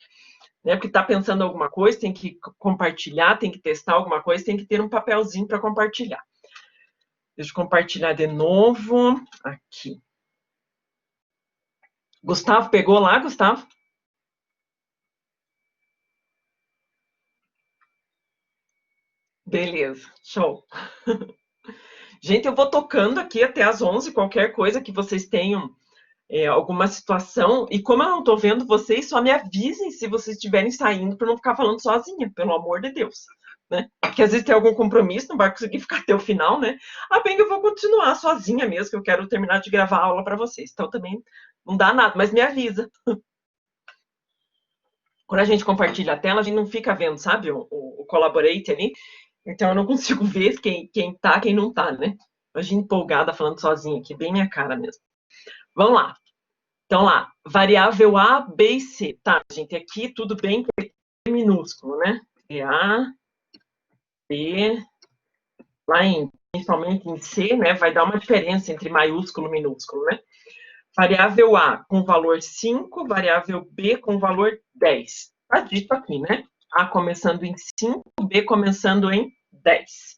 Né? Porque está pensando alguma coisa, tem que compartilhar, tem que testar alguma coisa, tem que ter um papelzinho para compartilhar. Deixa eu compartilhar de novo. Aqui. Gustavo, pegou lá, Gustavo? Beleza, show. Gente, eu vou tocando aqui até as 11, qualquer coisa que vocês tenham, alguma situação. E como eu não estou vendo vocês, só me avisem se vocês estiverem saindo para não ficar falando sozinha, pelo amor de Deus. Né? Porque às vezes tem algum compromisso, não vai conseguir ficar até o final, né? Ah, bem, eu vou continuar sozinha mesmo, que eu quero terminar de gravar a aula para vocês. Então também não dá nada, mas me avisa. Quando a gente compartilha a tela, a gente não fica vendo, sabe, o Collaborate ali. Então eu não consigo ver quem tá, quem não tá, né? Imagina empolgada falando sozinha aqui, bem minha cara mesmo. Vamos lá. Então lá, variável A, B e C. Tá, gente, aqui tudo bem que é minúsculo, né? A, B, lá principalmente em C, né? Vai dar uma diferença entre maiúsculo e minúsculo, né? Variável A com valor 5, variável B com valor 10. Tá dito aqui, né? A começando em 5, B começando em 10.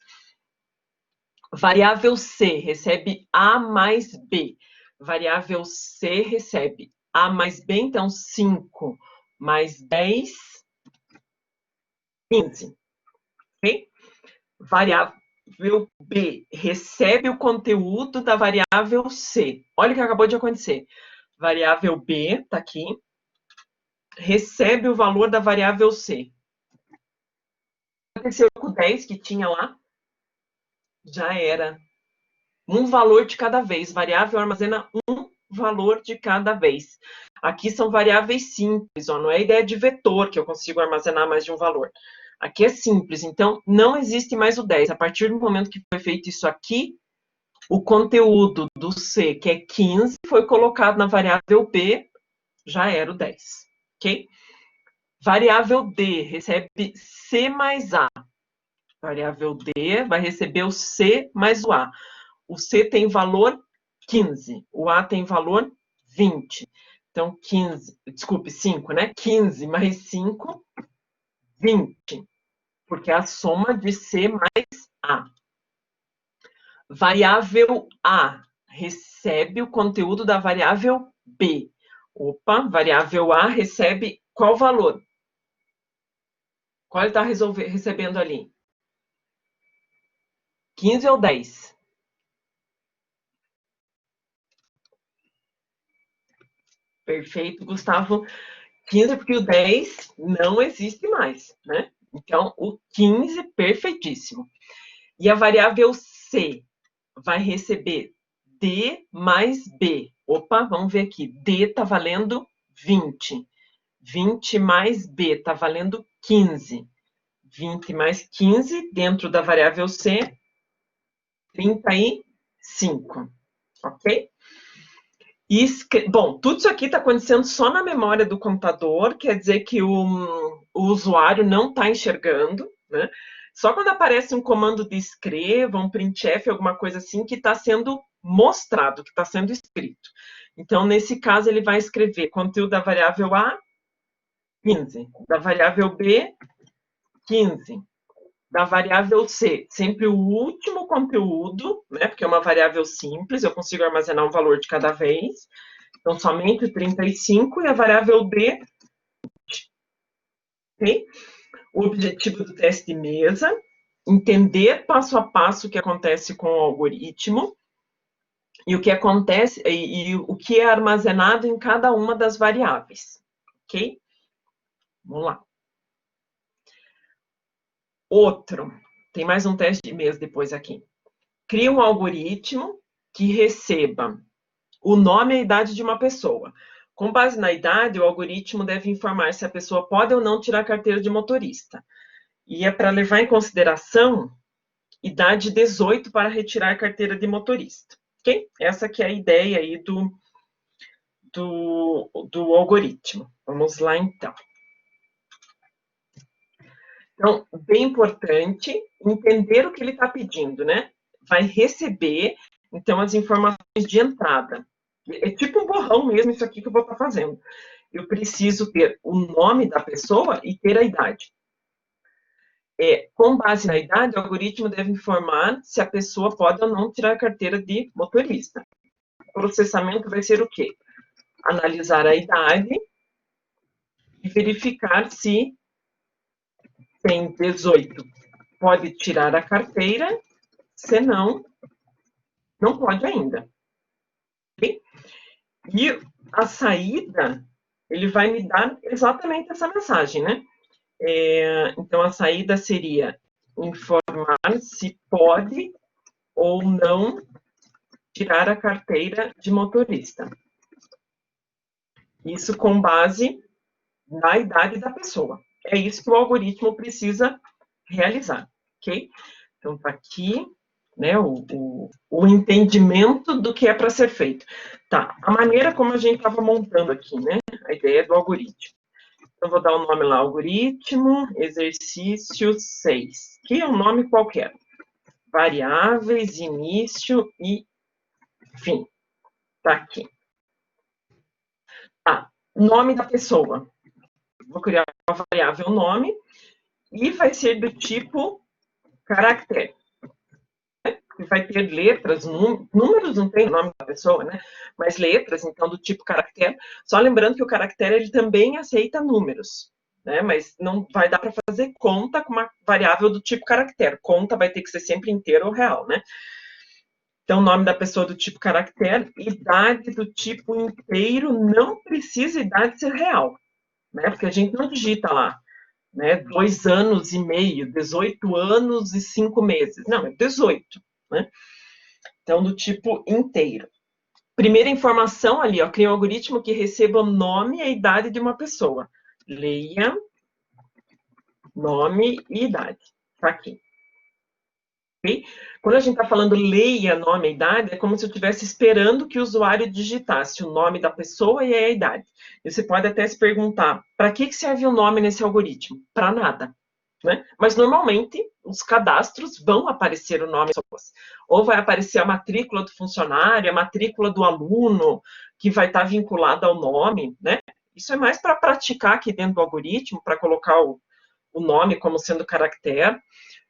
Variável C recebe A mais B. Variável C recebe A mais B, então 5 mais 10, 15. Ok? Variável B recebe o conteúdo da variável C. Olha o que acabou de acontecer. Variável B, está aqui, recebe o valor da variável C. Aconteceu com o 10 que tinha lá, já era um valor de cada vez. Variável armazena um valor de cada vez. Aqui são variáveis simples, ó, não é ideia de vetor que eu consigo armazenar mais de um valor. Aqui é simples, então não existe mais o 10. A partir do momento que foi feito isso aqui, o conteúdo do C, que é 15, foi colocado na variável B, já era o 10. Ok? Variável D recebe C mais A. Variável D vai receber o C mais o A. O C tem valor 15, o A tem valor 20. Então, 15, desculpe, 5, né? 15 mais 5, 20. Porque é a soma de C mais A. Variável A recebe o conteúdo da variável B. Opa, variável A recebe qual valor? Qual ele está recebendo ali? 15 ou 10? Perfeito, Gustavo. 15, porque o 10 não existe mais, né? Então, o 15, perfeitíssimo. E a variável C vai receber D mais B. Opa, vamos ver aqui. D está valendo 20. 20 mais B está valendo 15. 20 mais 15, dentro da variável C, 35. Ok? Bom, tudo isso aqui está acontecendo só na memória do computador, quer dizer que o usuário não está enxergando, né? Só quando aparece um comando de escreva, um printf, alguma coisa assim, que está sendo mostrado, que está sendo escrito. Então, nesse caso, ele vai escrever conteúdo da variável A, 15. Da variável B, 15. Da variável C, sempre o último conteúdo, né? Porque é uma variável simples, eu consigo armazenar um valor de cada vez. Então, somente 35 e a variável D. Okay? O objetivo do teste de mesa, entender passo a passo o que acontece com o algoritmo e o que acontece e o que é armazenado em cada uma das variáveis. Ok? Vamos lá. Outro. Tem mais um teste de mesa depois aqui. Cria um algoritmo que receba o nome e a idade de uma pessoa. Com base na idade, o algoritmo deve informar se a pessoa pode ou não tirar carteira de motorista. E é para levar em consideração idade 18 para retirar carteira de motorista. Ok? Essa que é a ideia aí do algoritmo. Vamos lá, então. Então, bem importante entender o que ele está pedindo, né? Vai receber, então, as informações de entrada. É tipo um borrão mesmo isso aqui que eu vou estar fazendo. Eu preciso ter o nome da pessoa e ter a idade. Com base na idade, o algoritmo deve informar se a pessoa pode ou não tirar a carteira de motorista. O processamento vai ser o quê? Analisar a idade e verificar se tem 18 pode tirar a carteira, se não, Não pode ainda. Okay? E a saída, ele vai me dar exatamente essa mensagem, né? Então, a saída seria informar se pode ou não tirar a carteira de motorista. Isso com base na idade da pessoa. É isso que o algoritmo precisa realizar, ok? Então, tá aqui, né, o entendimento do que é para ser feito. Tá, a maneira como a gente estava montando aqui, né, a ideia do algoritmo. Então, vou dar o nome lá, algoritmo, exercício 6, que é um nome qualquer. Variáveis, início e fim. Tá aqui. Tá, nome da pessoa. Vou criar uma variável nome e vai ser do tipo caractere. Vai ter letras, números não tem o nome da pessoa, né? Mas letras, então, do tipo caractere. Só lembrando que o caractere, ele também aceita números, né? Mas não vai dar para fazer conta com uma variável do tipo caractere. Conta vai ter que ser sempre inteiro ou real, né? Então, nome da pessoa do tipo caractere, idade do tipo inteiro, não precisa idade ser real, né? Porque a gente não digita lá, né? 2 anos e meio, 18 anos e 5 meses. Não, é 18, né? Então, do tipo inteiro. Primeira informação ali, ó, cria um algoritmo que receba o nome e a idade de uma pessoa. Leia nome e idade. Tá aqui. Okay? Quando a gente está falando leia nome e idade, é como se eu estivesse esperando que o usuário digitasse o nome da pessoa e a idade. E você pode até se perguntar, para que serve o nome nesse algoritmo? Para nada. Né? Mas, normalmente, os cadastros vão aparecer o nome das pessoas. Ou vai aparecer a matrícula do funcionário, a matrícula do aluno, que vai estar vinculada ao nome. Né? Isso é mais para praticar aqui dentro do algoritmo, para colocar o nome como sendo caractere.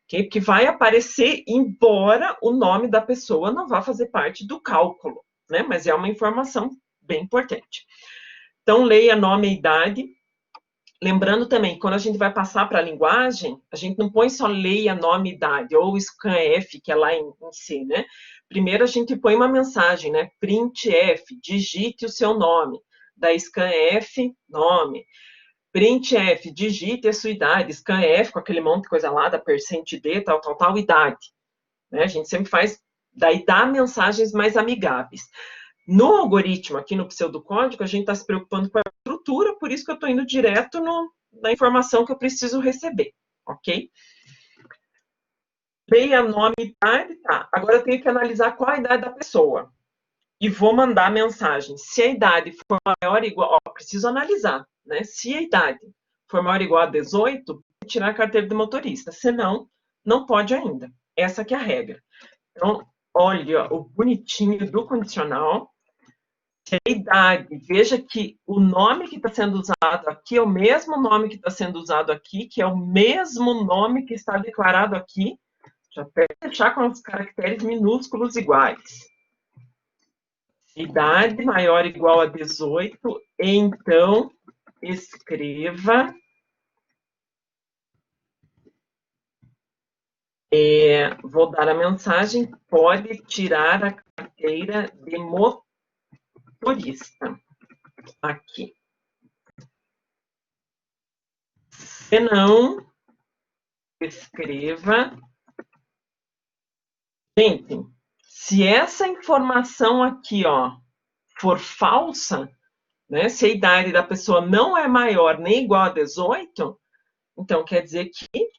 Okay? Porque vai aparecer, embora o nome da pessoa não vá fazer parte do cálculo, né? Mas é uma informação bem importante. Então, leia nome e idade. Lembrando também, quando a gente vai passar para a linguagem, a gente não põe só leia nome e idade, ou scanf, que é lá em C, né? Primeiro a gente põe uma mensagem, né? Printf, digite o seu nome. Da scanf, nome. Printf, digite a sua idade. Scanf, com aquele monte de coisa lá, da %d, tal, idade. Né? A gente sempre faz, daí dá mensagens mais amigáveis. No algoritmo, aqui no pseudocódigo, a gente está se preocupando com a estrutura, por isso que eu estou indo direto na informação que eu preciso receber, ok? Leia nome e idade, tá. Agora eu tenho que analisar qual a idade da pessoa. E vou mandar a mensagem. Se a idade for maior ou igual... Ó, preciso analisar, né? Se a idade for maior ou igual a 18, vou tirar a carteira de motorista. Senão, não pode ainda. Essa que é a regra. Então, olha o bonitinho do condicional. Se a idade, veja que o nome que está sendo usado aqui é o mesmo nome que está sendo usado aqui, que é o mesmo nome que está declarado aqui. Já até deixar com os caracteres minúsculos iguais. Idade maior ou igual a 18, então escreva vou dar a mensagem, pode tirar a carteira de motorista. Aqui. Se não, escreva. Gente, se essa informação aqui, ó, for falsa, né, se a idade da pessoa não é maior nem igual a 18, então quer dizer que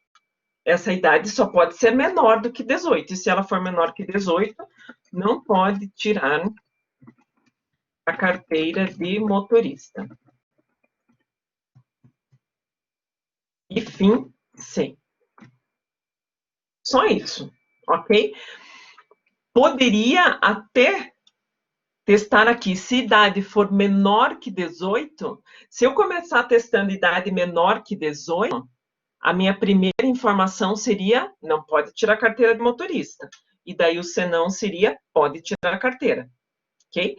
essa idade só pode ser menor do que 18. E se ela for menor que 18, não pode tirar a carteira de motorista. E fim, sim. Só isso, ok? Poderia até testar aqui, se idade for menor que 18, se eu começar testando idade menor que 18, a minha primeira informação seria, não pode tirar a carteira de motorista. E daí o senão seria, pode tirar a carteira. Ok?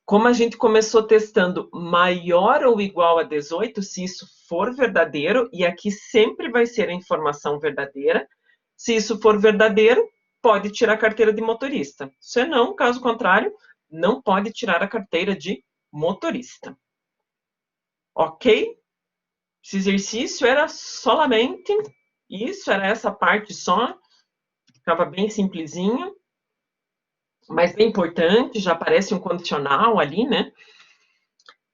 Como a gente começou testando maior ou igual a 18, se isso for verdadeiro, e aqui sempre vai ser a informação verdadeira, se isso for verdadeiro, pode tirar a carteira de motorista. Se não, caso contrário, não pode tirar a carteira de motorista. Ok? Esse exercício era solamente isso, era essa parte só. Ficava bem simplesinho, mas bem importante, já aparece um condicional ali, né?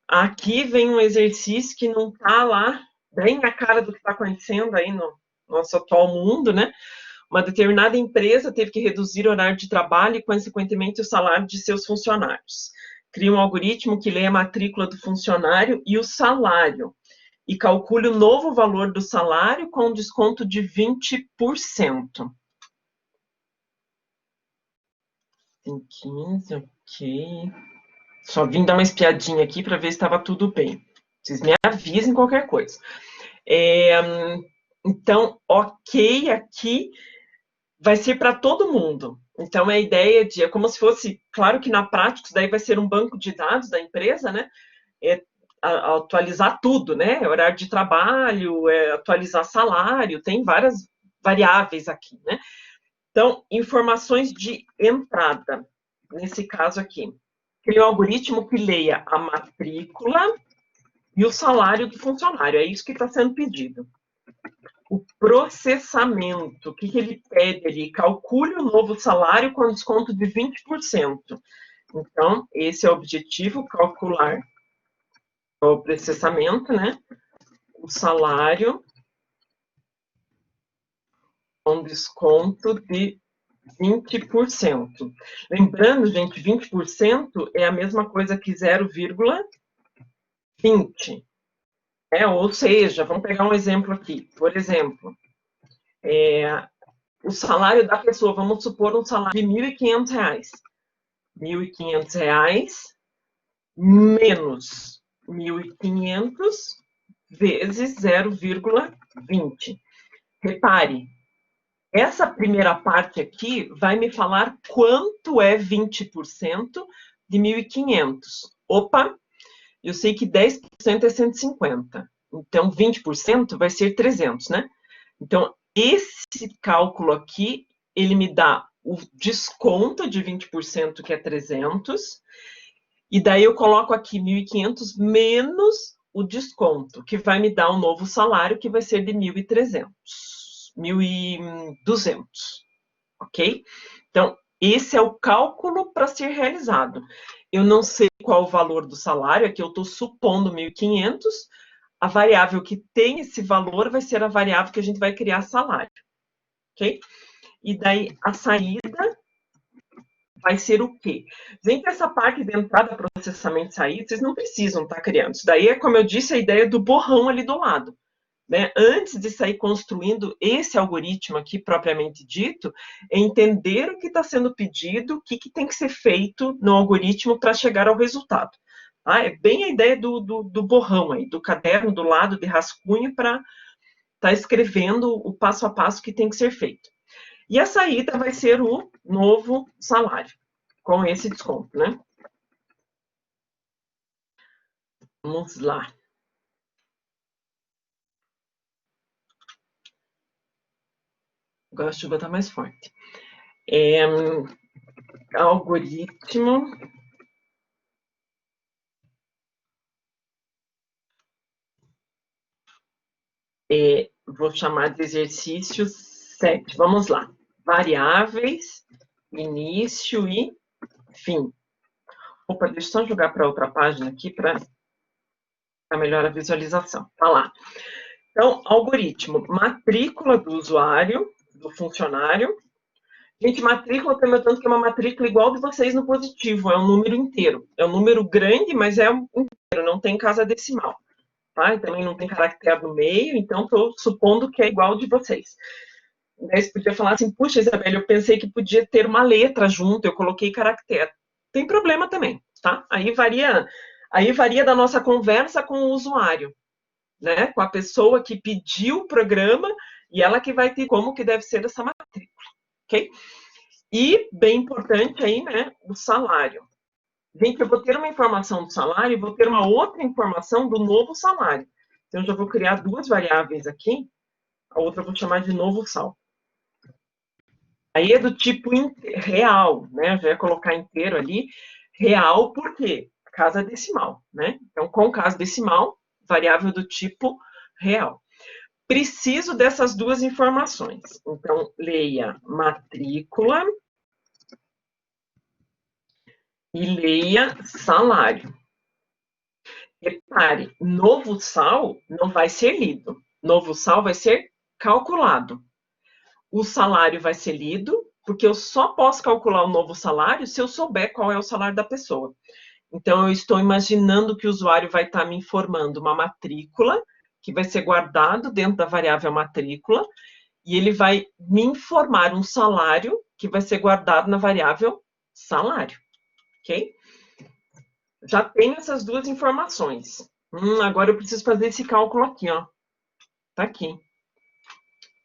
Aqui vem um exercício que não está lá, bem a cara do que está acontecendo aí no nosso atual mundo, né? Uma determinada empresa teve que reduzir o horário de trabalho e, consequentemente, o salário de seus funcionários. Cria um algoritmo que lê a matrícula do funcionário e o salário, e calcule o novo valor do salário com desconto de 20%. Tem 15, ok. Só vim dar uma espiadinha aqui para ver se estava tudo bem. Vocês me avisem qualquer coisa. Então, ok, aqui vai ser para todo mundo. Então, a ideia de, é como se fosse, claro que na prática, isso daí vai ser um banco de dados da empresa, né? Atualizar tudo, né? Horário de trabalho, atualizar salário, tem várias variáveis aqui, né? Então, informações de entrada, nesse caso aqui. Cria um algoritmo que leia a matrícula e o salário do funcionário. É isso que está sendo pedido. O processamento, o que ele pede ali? Calcule o novo salário com desconto de 20%. Então, esse é o objetivo, calcular o processamento, né? O salário com desconto de 20%. Lembrando, gente, 20% é a mesma coisa que 0,20. Ou seja, vamos pegar um exemplo aqui. Por exemplo, o salário da pessoa, vamos supor um salário de R$ 1.500. R$ 1.500 menos 1.500 vezes 0,20. Repare, essa primeira parte aqui vai me falar quanto é 20% de 1.500. Opa, eu sei que 10% é 150. Então, 20% vai ser 300, né? Então, esse cálculo aqui, ele me dá o desconto de 20%, que é 300, e daí eu coloco aqui 1.500 menos o desconto, que vai me dar um novo salário, que vai ser de 1.300, 1.200, ok? Então, esse é o cálculo para ser realizado. Eu não sei qual o valor do salário, aqui eu estou supondo 1.500, a variável que tem esse valor vai ser a variável que a gente vai criar salário, ok? E daí a saída vai ser o quê? Gente, essa parte de entrada, processamento e saída, vocês não precisam estar criando. Isso daí é, como eu disse, a ideia do borrão ali do lado. Né? Antes de sair construindo esse algoritmo aqui, propriamente dito, é entender o que está sendo pedido, o que tem que ser feito no algoritmo para chegar ao resultado. É bem a ideia do borrão aí, do caderno do lado de rascunho para estar escrevendo o passo a passo que tem que ser feito. E a saída vai ser o novo salário, com esse desconto, né? Vamos lá. Agora a chuva está mais forte. Algoritmo. Vou chamar de exercício 7. Vamos lá. Variáveis, início e fim. Opa, deixa eu só jogar para outra página aqui para melhor a visualização. Tá lá. Então, algoritmo. Matrícula do usuário, do funcionário. Gente, matrícula, tem tanto que é uma matrícula igual de vocês no positivo. É um número inteiro. É um número grande, mas é um inteiro, não tem casa decimal. Tá? E também não tem caractere no meio, então estou supondo que é igual de vocês. Daí você podia falar assim, puxa, Isabela, eu pensei que podia ter uma letra junto, eu coloquei caractere. Tem problema também, tá? Aí varia da nossa conversa com o usuário, né? Com a pessoa que pediu o programa e ela que vai ter como que deve ser essa matrícula, ok? E, bem importante aí, né, o salário. Gente, eu vou ter uma informação do salário e vou ter uma outra informação do novo salário. Então, eu já vou criar duas variáveis aqui. A outra eu vou chamar de novo sal. Aí é do tipo real, né? Já ia colocar inteiro ali. Real, por quê? Casa decimal, né? Então, com casa decimal, variável do tipo real. Preciso dessas duas informações. Então, leia matrícula e leia salário. Repare, novo sal não vai ser lido. Novo sal vai ser calculado. O salário vai ser lido, porque eu só posso calcular o novo salário se eu souber qual é o salário da pessoa. Então, eu estou imaginando que o usuário vai estar me informando uma matrícula, que vai ser guardado dentro da variável matrícula, e ele vai me informar um salário, que vai ser guardado na variável salário. Ok? Já tenho essas duas informações. Agora eu preciso fazer esse cálculo aqui, ó. Tá aqui.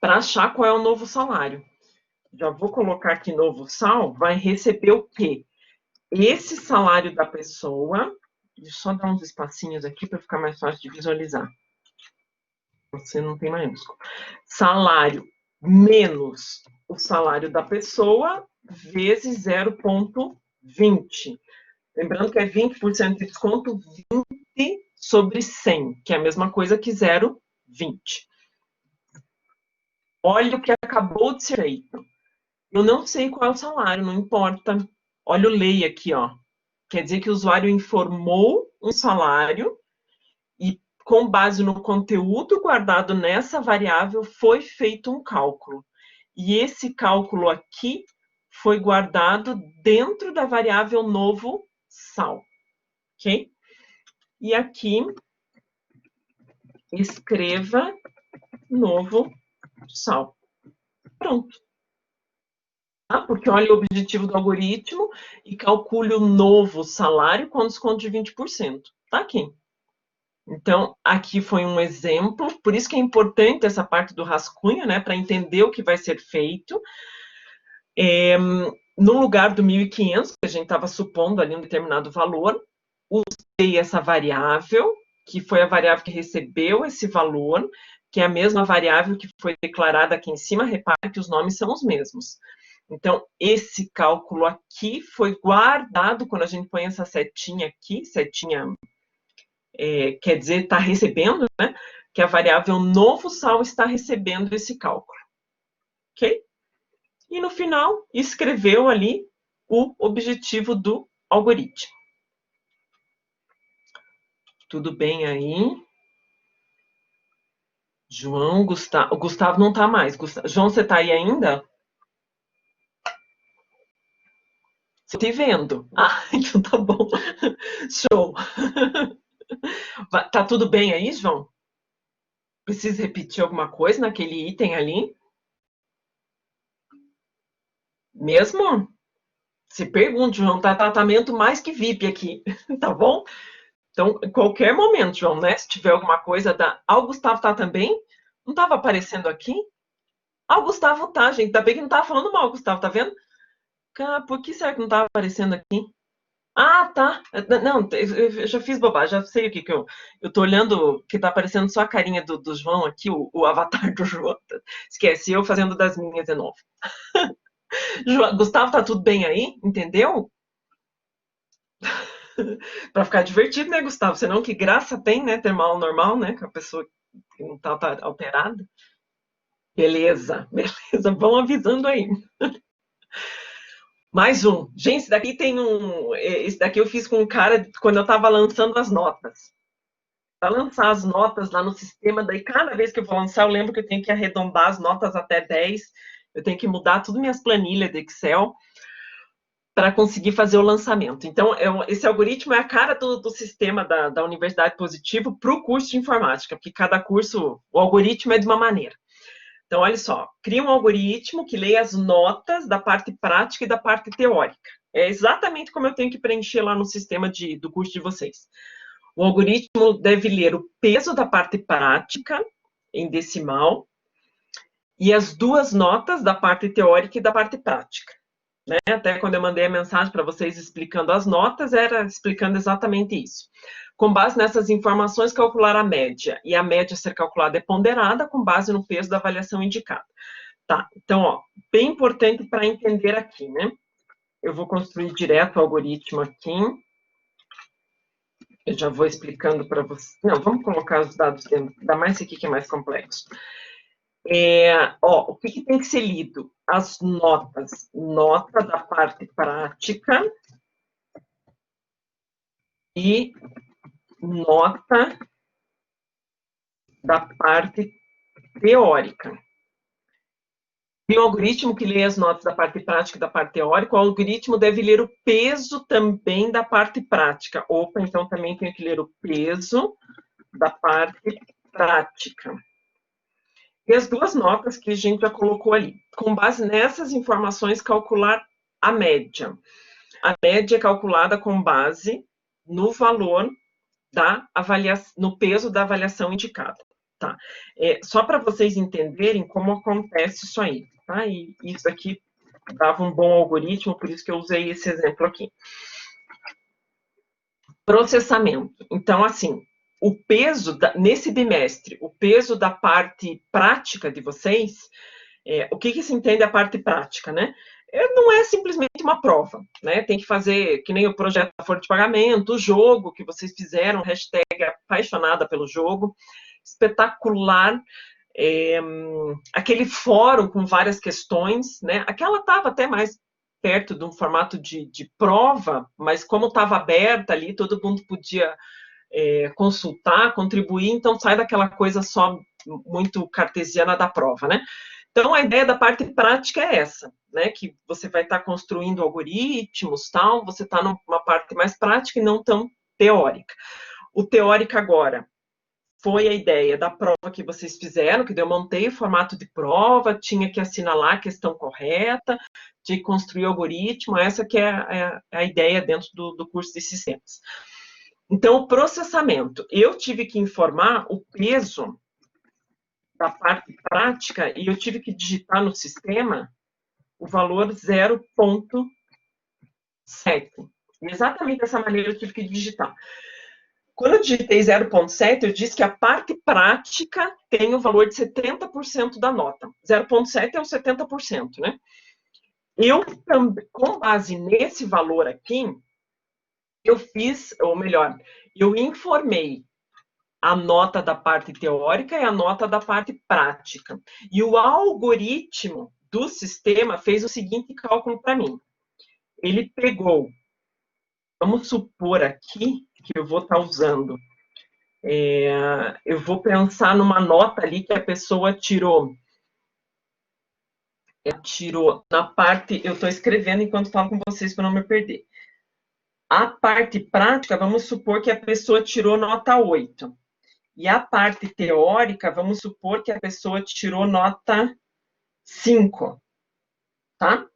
Para achar qual é o novo salário. Já vou colocar aqui novo sal, vai receber o quê? Esse salário da pessoa, deixa eu só dar uns espacinhos aqui para ficar mais fácil de visualizar. Você não tem maiúsculo. Salário menos o salário da pessoa vezes 0,20. Lembrando que é 20% de desconto, 20 sobre 100, que é a mesma coisa que 0,20. Olha o que acabou de ser feito. Eu não sei qual é o salário, não importa. Olha o lei aqui, ó. Quer dizer que o usuário informou um salário e, com base no conteúdo guardado nessa variável, foi feito um cálculo. E esse cálculo aqui foi guardado dentro da variável novo sal. Ok? E aqui, escreva novo sal. Pronto. Porque olha o objetivo do algoritmo e calcule o novo salário com desconto de 20%. Tá aqui. Então, aqui foi um exemplo, por isso que é importante essa parte do rascunho, né, para entender o que vai ser feito. No lugar do 1.500, que a gente estava supondo ali um determinado valor, usei essa variável, que foi a variável que recebeu esse valor, que é a mesma variável que foi declarada aqui em cima. Repare que os nomes são os mesmos. Então, esse cálculo aqui foi guardado, quando a gente põe essa setinha aqui, setinha quer dizer, está recebendo, né? Que a variável novo sal está recebendo esse cálculo. Ok? E no final, escreveu ali o objetivo do algoritmo. Tudo bem aí? João, Gustavo. O Gustavo não está mais. João, você está aí ainda? Estou te vendo. Ah, então tá bom. Show. Tá tudo bem aí, João? Precisa repetir alguma coisa naquele item ali? Mesmo? Se pergunte, João, tá tratamento mais que VIP aqui, tá bom? Então, em qualquer momento, João, né? Se tiver alguma coisa da. Ah, o Gustavo tá também? Não estava aparecendo aqui? Ah, o Gustavo tá, gente. Ainda bem que não tava falando mal, Gustavo, tá vendo? Por que será que não tava aparecendo aqui? Ah, tá. Não, eu já fiz bobagem, já sei o que eu. Eu tô olhando que tá aparecendo só a carinha do João aqui, o avatar do João. Esquece, eu fazendo das minhas de novo. Gustavo, tá tudo bem aí? Entendeu? Para ficar divertido, né, Gustavo? Senão que graça tem, né, ter mal normal, né, com a pessoa que não tá alterada. Beleza, beleza, vão avisando aí. Mais um. Gente, esse daqui tem um. Esse daqui eu fiz com um cara quando eu estava lançando as notas. Para lançar as notas lá no sistema, daí cada vez que eu vou lançar, eu lembro que eu tenho que arredondar as notas até 10. Eu tenho que mudar tudo minhas planilhas de Excel para conseguir fazer o lançamento. Então, esse algoritmo é a cara do sistema da Universidade Positivo para o curso de informática, porque cada curso, o algoritmo é de uma maneira. Então, olha só, cria um algoritmo que leia as notas da parte prática e da parte teórica. É exatamente como eu tenho que preencher lá no sistema do curso de vocês. O algoritmo deve ler o peso da parte prática, em decimal, e as duas notas da parte teórica e da parte prática. Né? Até quando eu mandei a mensagem para vocês explicando as notas, era explicando exatamente isso. Com base nessas informações, calcular a média. E a média a ser calculada é ponderada com base no peso da avaliação indicada. Tá, então, ó, bem importante para entender aqui, né? Eu vou construir direto o algoritmo aqui. Eu já vou explicando para vocês. Não, vamos colocar os dados dentro, ainda mais esse aqui que é mais complexo. O que tem que ser lido? As notas. Nota da parte prática e nota da parte teórica. Tem um algoritmo que lê as notas da parte prática e da parte teórica, o algoritmo deve ler o peso também da parte prática. Opa, então também tenho que ler o peso da parte prática. E as duas notas que a gente já colocou ali. Com base nessas informações, calcular a média. A média é calculada com base no valor da avaliação, no peso da avaliação indicada. Tá? Só para vocês entenderem como acontece isso aí. Tá? E isso aqui dava um bom algoritmo, por isso que eu usei esse exemplo aqui. Processamento. Então, assim, o peso, nesse bimestre, o peso da parte prática de vocês, o que se entende a parte prática, né? Não é simplesmente uma prova, né? Tem que fazer, que nem o projeto da folha de pagamento, o jogo que vocês fizeram, hashtag apaixonada pelo jogo, espetacular, aquele fórum com várias questões, né? Aquela estava até mais perto de um formato de prova, mas como estava aberta ali, todo mundo podia consultar, contribuir, então sai daquela coisa só muito cartesiana da prova, né? Então, a ideia da parte prática é essa, né? Que você vai estar construindo algoritmos, tal, você está numa parte mais prática e não tão teórica. O teórico agora foi a ideia da prova que vocês fizeram, que eu montei o formato de prova, tinha que assinalar a questão correta, tinha que construir o algoritmo, essa que é a ideia dentro do curso de sistemas. Então, o processamento, eu tive que informar o peso da parte prática e eu tive que digitar no sistema o valor 0,7. Exatamente dessa maneira eu tive que digitar. Quando eu digitei 0,7, eu disse que a parte prática tem o valor de 70% da nota. 0,7 é o 70%, né? Eu, com base nesse valor aqui, eu fiz, ou melhor, eu informei a nota da parte teórica e a nota da parte prática. E o algoritmo do sistema fez o seguinte cálculo para mim. Ele pegou, vamos supor aqui que eu vou estar usando, eu vou pensar numa nota ali que a pessoa tirou. Ela tirou na parte, eu estou escrevendo enquanto falo com vocês para não me perder. A parte prática, vamos supor que a pessoa tirou nota 8. E a parte teórica, vamos supor que a pessoa tirou nota 5, tá?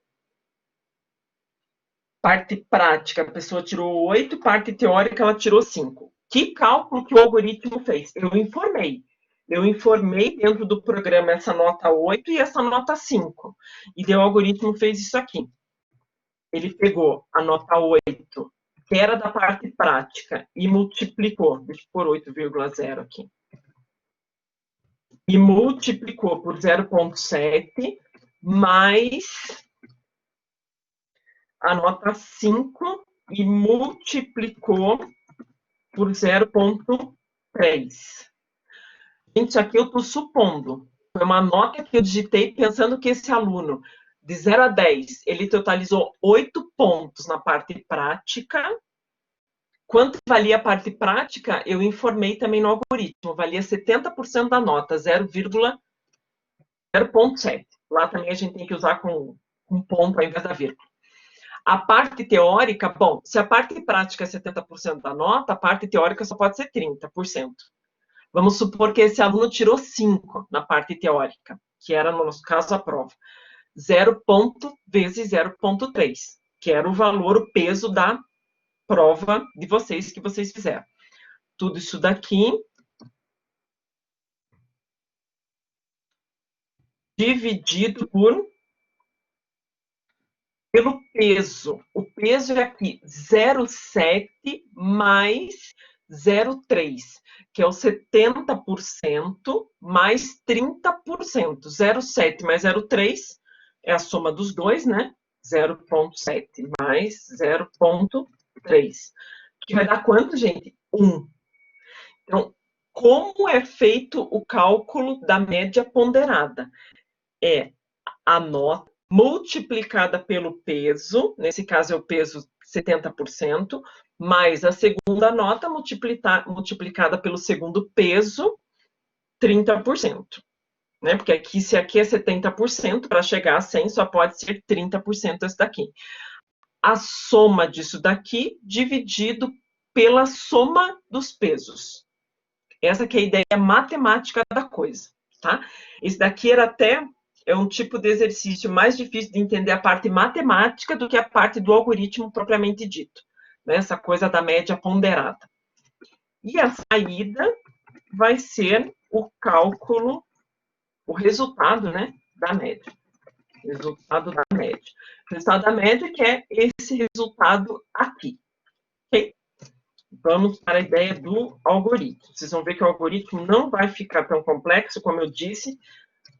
Parte prática, a pessoa tirou 8, parte teórica, ela tirou 5. Que cálculo que o algoritmo fez? Eu informei dentro do programa essa nota 8 e essa nota 5. E daí o algoritmo fez isso aqui. Ele pegou a nota 8, que era da parte prática, e multiplicou, deixa eu pôr 8,0 aqui, e multiplicou por 0,7 mais a nota 5 e multiplicou por 0,3. Gente, isso aqui eu estou supondo. Foi uma nota que eu digitei pensando que esse aluno, de 0 a 10, ele totalizou 8 pontos na parte prática. Quanto valia a parte prática, eu informei também no algoritmo. Valia 70% da nota, 0,7. Lá também a gente tem que usar com um ponto ao invés da vírgula. A parte teórica, bom, se a parte prática é 70% da nota, a parte teórica só pode ser 30%. Vamos supor que esse aluno tirou 5 na parte teórica, que era, no nosso caso, a prova. 0 vezes 0,3, que era o valor, o peso da prova de vocês, que vocês fizeram. Tudo isso daqui dividido pelo peso. O peso é aqui 0,7 mais 0,3, que é o 70% mais 30%. 0,7 mais 0,3 é a soma dos dois, né? 0,7 mais 0,3. Que vai dar quanto, gente? 1. Então, como é feito o cálculo da média ponderada? É a nota multiplicada pelo peso, nesse caso é o peso 70%, mais a segunda nota multiplicada pelo segundo peso, 30%. Né? Porque aqui, se aqui é 70%, para chegar a 100 só pode ser 30% esse daqui. A soma disso daqui dividido pela soma dos pesos. Essa que é a ideia matemática da coisa, tá? Esse daqui era até um tipo de exercício mais difícil de entender a parte matemática do que a parte do algoritmo propriamente dito, né? Essa coisa da média ponderada. E a saída vai ser o cálculo, o resultado, né, da média. Resultado da média. O resultado da média que é esse resultado aqui. Ok? Vamos para a ideia do algoritmo. Vocês vão ver que o algoritmo não vai ficar tão complexo, como eu disse.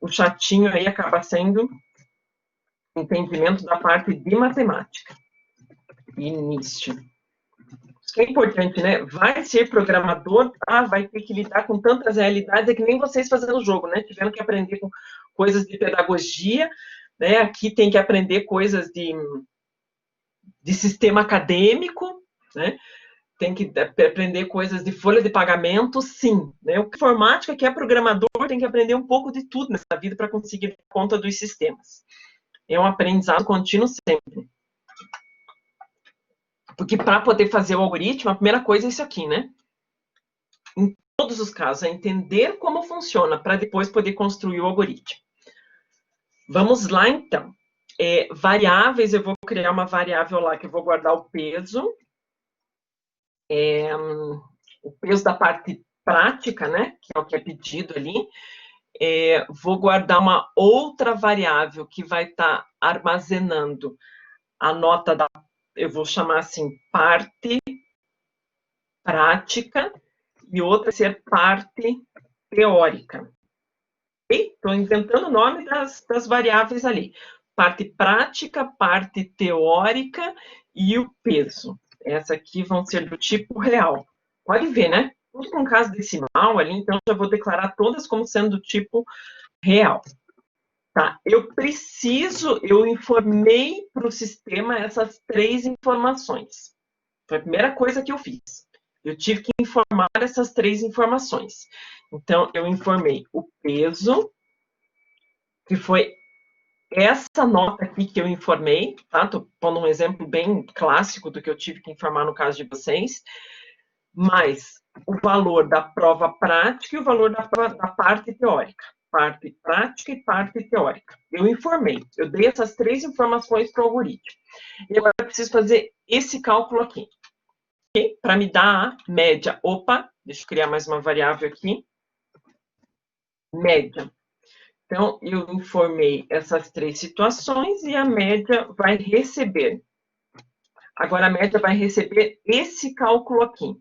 O chatinho aí acaba sendo entendimento da parte de matemática. Início. Isso que é importante, né? Vai ser programador, vai ter que lidar com tantas realidades, é que nem vocês fazendo o jogo, né? Tiveram que aprender com coisas de pedagogia, né? Aqui tem que aprender coisas de sistema acadêmico, né? Tem que aprender coisas de folha de pagamento, sim. Né? O informática, que é programador, tem que aprender um pouco de tudo nessa vida para conseguir dar conta dos sistemas. É um aprendizado contínuo sempre. Porque para poder fazer o algoritmo, a primeira coisa é isso aqui, né? Em todos os casos, é entender como funciona para depois poder construir o algoritmo. Vamos lá, então. Variáveis, eu vou criar uma variável lá que eu vou guardar o peso. O peso da parte prática, né, que é o que é pedido ali, vou guardar uma outra variável que vai estar armazenando a nota da, eu vou chamar assim, parte prática, e outra ser parte teórica. Estou inventando o nome das variáveis ali. Parte prática, parte teórica e o peso. Essa aqui vão ser do tipo real. Pode ver, né? Tudo com caso decimal ali, então já vou declarar todas como sendo do tipo real. Tá, eu informei para o sistema essas 3 informações. Foi a primeira coisa que eu fiz. Eu tive que informar essas 3 informações. Então, eu informei o peso, que foi essa nota aqui que eu informei, tá? Estou pondo um exemplo bem clássico do que eu tive que informar no caso de vocês, mais o valor da prova prática e o valor da parte teórica. Parte prática e parte teórica. Eu informei, eu dei essas 3 informações para o algoritmo. E agora eu preciso fazer esse cálculo aqui. Okay? Para me dar a média. Opa, deixa eu criar mais uma variável aqui. Média. Então, eu informei essas 3 situações e a média vai receber. Agora, a média vai receber esse cálculo aqui.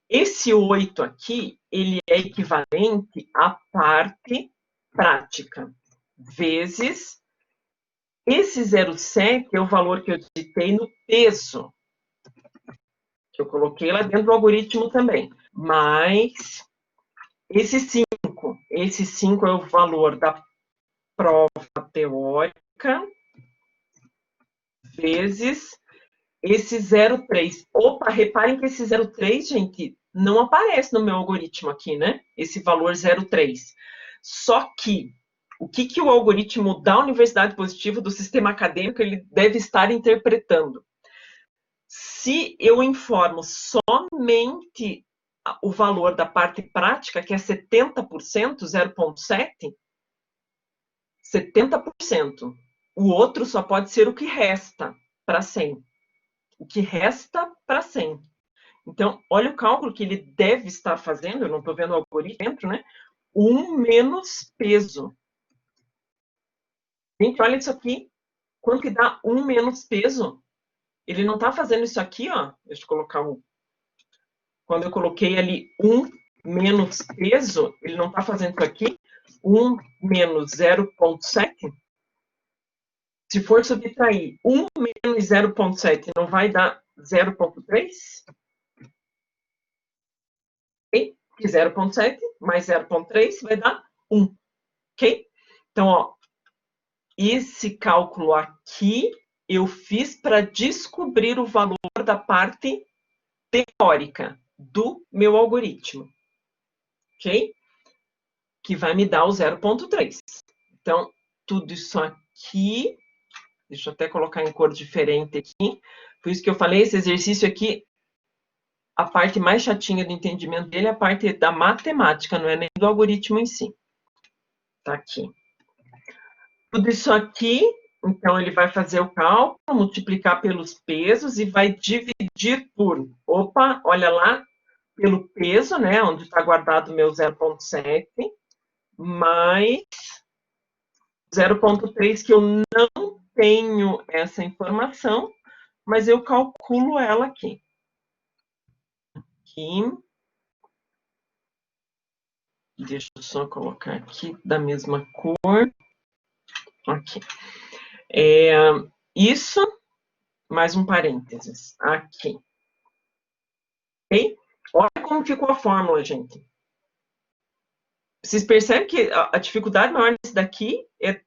Esse 8 aqui, ele é equivalente à parte prática, vezes esse 0,7 é o valor que eu digitei no peso, que eu coloquei lá dentro do algoritmo também, mais esse 5. Esse 5 é o valor da prova teórica, vezes esse 0,3. Opa, reparem que esse 0,3, gente, não aparece no meu algoritmo aqui, né? Esse valor 0,3. Só que, o que o algoritmo da Universidade Positiva, do sistema acadêmico, ele deve estar interpretando? Se eu informo somente o valor da parte prática, que é 70%, 0,7, 70%. O outro só pode ser o que resta para 100. O que resta para 100. Então, olha o cálculo que ele deve estar fazendo, eu não estou vendo o algoritmo dentro, né? 1 menos peso. Gente, olha isso aqui. Quanto que dá 1 menos peso? Ele não está fazendo isso aqui, ó. Deixa eu colocar quando eu coloquei ali 1 menos peso, ele não está fazendo isso aqui? 1 menos 0,7? Se for subtrair 1 menos 0,7, não vai dar 0,3? Ok? 0,7 mais 0,3 vai dar 1. Ok? Então, ó, esse cálculo aqui eu fiz para descobrir o valor da parte teórica do meu algoritmo. Ok? Que vai me dar o 0,3. Então, tudo isso aqui, deixa eu até colocar em cor diferente aqui, por isso que eu falei, esse exercício aqui, a parte mais chatinha do entendimento dele é a parte da matemática, não é nem do algoritmo em si. Tá aqui. Tudo isso aqui, então ele vai fazer o cálculo, multiplicar pelos pesos e vai dividir por, opa, olha lá, pelo peso, né, onde está guardado o meu 0,7, mais 0,3, que eu não tenho essa informação, mas eu calculo ela aqui. Deixa eu só colocar aqui da mesma cor. Aqui. Isso, mais um parênteses, aqui. Ok? Olha como ficou a fórmula, gente. Vocês percebem que a dificuldade maior nisso daqui é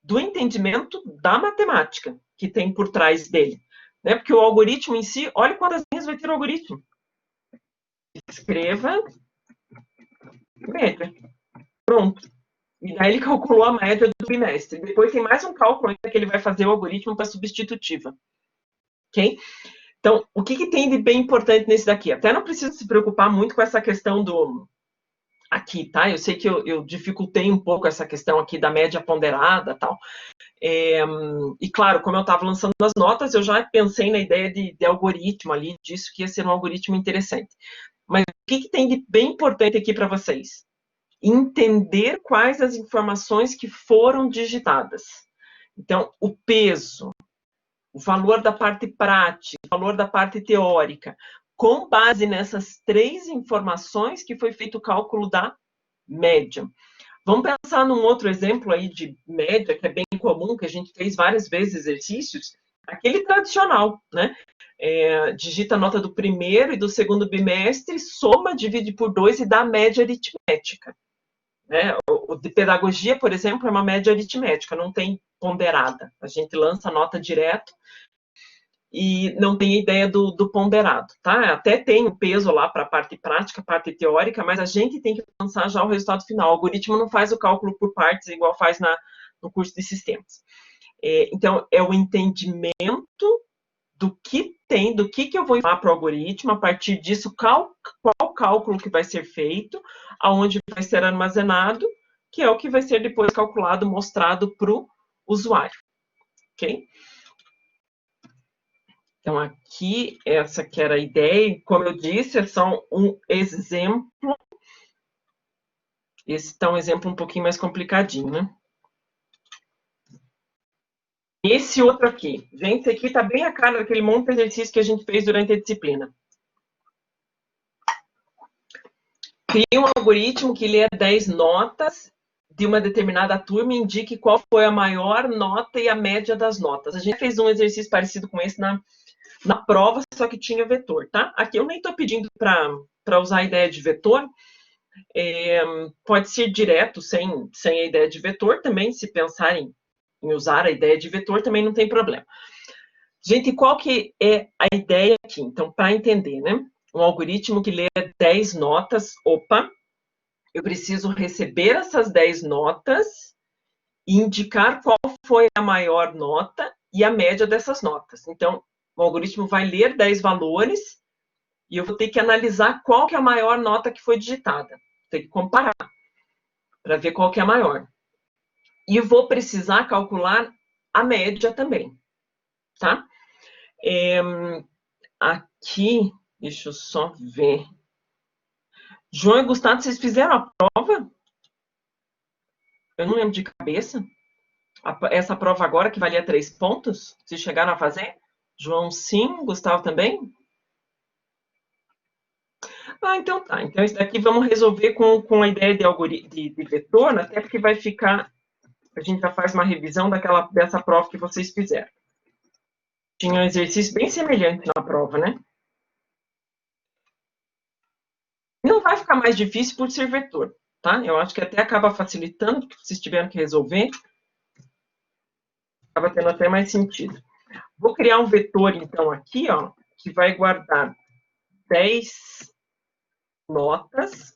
do entendimento da matemática que tem por trás dele. Né? Porque o algoritmo em si, olha quantas linhas vai ter o algoritmo. Escreva média. Pronto. E daí ele calculou a média do bimestre. Depois tem mais um cálculo ainda que ele vai fazer o algoritmo para substitutiva. Ok? Então, o que tem de bem importante nesse daqui? Até não precisa se preocupar muito com essa questão do... Aqui, tá? Eu sei que eu dificultei um pouco essa questão aqui da média ponderada e tal. E claro, como eu estava lançando as notas, eu já pensei na ideia de algoritmo ali, disso que ia ser um algoritmo interessante. Mas o que tem de bem importante aqui para vocês? Entender quais as informações que foram digitadas. Então, o peso, o valor da parte prática, o valor da parte teórica. Com base nessas 3 informações que foi feito o cálculo da média. Vamos pensar num outro exemplo aí de média, que é bem comum, que a gente fez várias vezes exercícios, aquele tradicional, né? Digita a nota do primeiro e do segundo bimestre, soma, divide por 2 e dá a média aritmética. Né? O de pedagogia, por exemplo, é uma média aritmética, não tem ponderada. A gente lança a nota direto e não tem ideia do ponderado, tá? Até tem o peso lá para a parte prática, parte teórica, mas a gente tem que lançar já o resultado final. O algoritmo não faz o cálculo por partes, igual faz no curso de sistemas. Então, é o entendimento do que tem, do que eu vou informar para o algoritmo, a partir disso, qual cálculo que vai ser feito, aonde vai ser armazenado, que é o que vai ser depois calculado, mostrado para o usuário. Ok? Então, aqui, essa que era a ideia, como eu disse, é só um exemplo. Esse está um exemplo um pouquinho mais complicadinho, né? Esse outro aqui. Gente, esse aqui está bem a cara daquele monte de exercício que a gente fez durante a disciplina. Cria um algoritmo que lê 10 notas de uma determinada turma e indique qual foi a maior nota e a média das notas. A gente fez um exercício parecido com esse na prova, só que tinha vetor, tá? Aqui eu nem estou pedindo para usar a ideia de vetor, pode ser direto, sem a ideia de vetor também, se pensarem em usar a ideia de vetor, também não tem problema. Gente, qual que é a ideia aqui? Então, para entender, né? Um algoritmo que lê 10 notas, opa, eu preciso receber essas 10 notas e indicar qual foi a maior nota e a média dessas notas. Então, o algoritmo vai ler 10 valores e eu vou ter que analisar qual que é a maior nota que foi digitada. Tem que comparar para ver qual que é a maior. E vou precisar calcular a média também, tá? Aqui, deixa eu só ver. João e Gustavo, vocês fizeram a prova? Eu não lembro de cabeça. Essa prova agora, que valia 3 pontos, vocês chegaram a fazer? João, sim. Gustavo também? Ah, então tá. Então, isso daqui vamos resolver com a ideia de vetor, até porque vai ficar... A gente já faz uma revisão dessa prova que vocês fizeram. Tinha um exercício bem semelhante na prova, né? Não vai ficar mais difícil por ser vetor, tá? Eu acho que até acaba facilitando, porque vocês tiveram que resolver. Acaba tendo até mais sentido. Vou criar um vetor, então, aqui, ó, que vai guardar 10 notas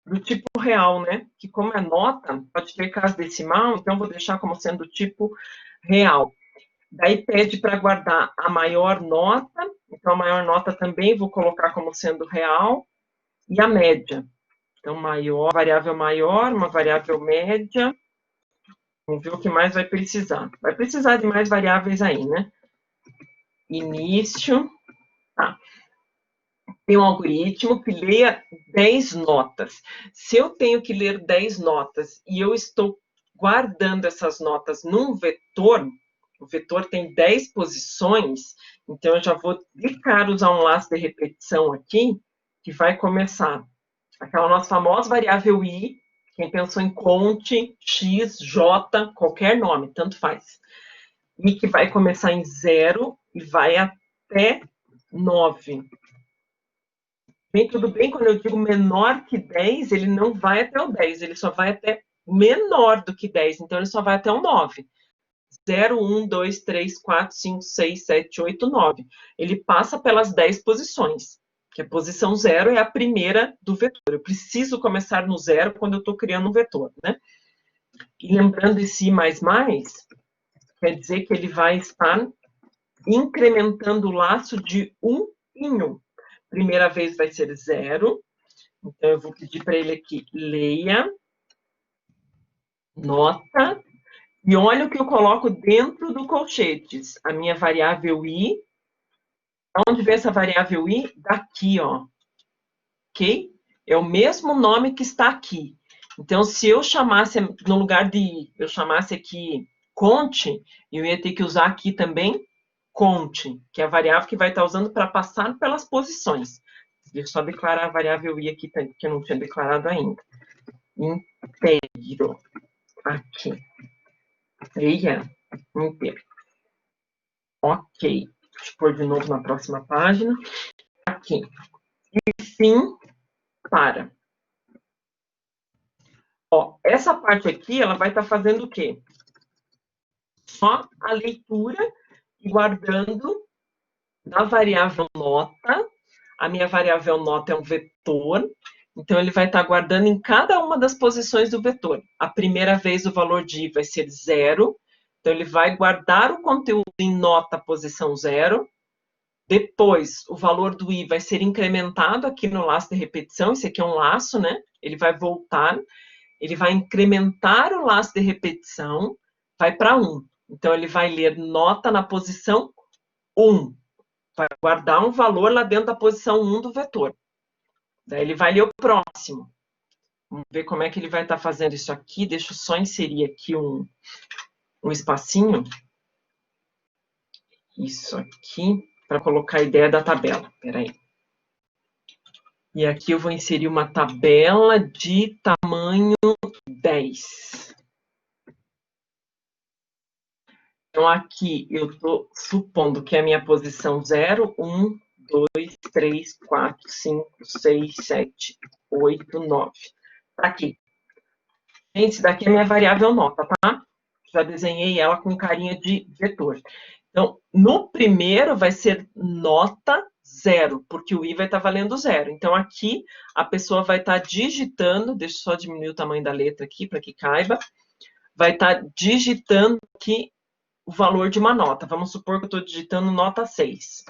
do tipo real, né? Que como é nota, pode ter caso decimal, então vou deixar como sendo do tipo real. Daí pede para guardar a maior nota, então a maior nota também vou colocar como sendo real, e a média. Então, maior, variável maior, uma variável média. Vamos ver o que mais vai precisar. Vai precisar de mais variáveis aí, né? Início. Tá. Tem um algoritmo que leia 10 notas. Se eu tenho que ler 10 notas e eu estou guardando essas notas num vetor, o vetor tem 10 posições, então eu já vou de cara usar um laço de repetição aqui, que vai começar aquela nossa famosa variável i, quem pensou em conte, x, j, qualquer nome, tanto faz. E que vai começar em 0 e vai até 9. Bem, tudo bem, quando eu digo menor que 10, ele não vai até o 10, ele só vai até menor do que 10, então ele só vai até o 9. 0, 1, 2, 3, 4, 5, 6, 7, 8, 9. Ele passa pelas 10 posições, que a posição 0 é a primeira do vetor. Eu preciso começar no 0 quando eu estou criando um vetor, né? E lembrando esse I++, quer dizer que ele vai estar incrementando o laço de 1 em 1. Primeira vez vai ser 0. Então, eu vou pedir para ele aqui, leia, nota, e olha o que eu coloco dentro do colchetes. A minha variável i. Onde vem essa variável i? Daqui, ó. Ok? É o mesmo nome que está aqui. Então, se eu chamasse, no lugar de i, eu chamasse aqui conte, eu ia ter que usar aqui também conte, que é a variável que vai estar usando para passar pelas posições. Deixa eu só declarar a variável i aqui, que eu não tinha declarado ainda. Inteiro. Aqui. Leia inteiro. Ok. Deixa eu pôr de novo na próxima página. Aqui. E fim para. Ó, essa parte aqui, ela vai estar fazendo o quê? Só a leitura e guardando da variável nota. A minha variável nota é um vetor, então ele vai estar guardando em cada uma das posições do vetor. A primeira vez o valor de i vai ser 0, então ele vai guardar o conteúdo em nota posição 0. Depois, o valor do i vai ser incrementado aqui no laço de repetição, esse aqui é um laço, né? Ele vai voltar, ele vai incrementar o laço de repetição, vai para 1. Então, ele vai ler nota na posição 1. Vai guardar um valor lá dentro da posição 1 do vetor. Daí ele vai ler o próximo. Vamos ver como é que ele vai estar fazendo isso aqui. Deixa eu só inserir aqui um espacinho. Isso aqui, para colocar a ideia da tabela. Espera aí. E aqui eu vou inserir uma tabela de tamanho 10. Então, aqui eu estou supondo que é a minha posição 0, 1, 2, 3, 4, 5, 6, 7, 8, 9. Tá aqui. Gente, isso daqui é a minha variável nota, tá? Já desenhei ela com carinha de vetor. Então, no primeiro vai ser nota 0, porque o i vai estar valendo 0. Então, aqui a pessoa vai estar digitando, deixa eu só diminuir o tamanho da letra aqui para que caiba, vai estar digitando aqui o valor de uma nota. Vamos supor que eu estou digitando nota 6.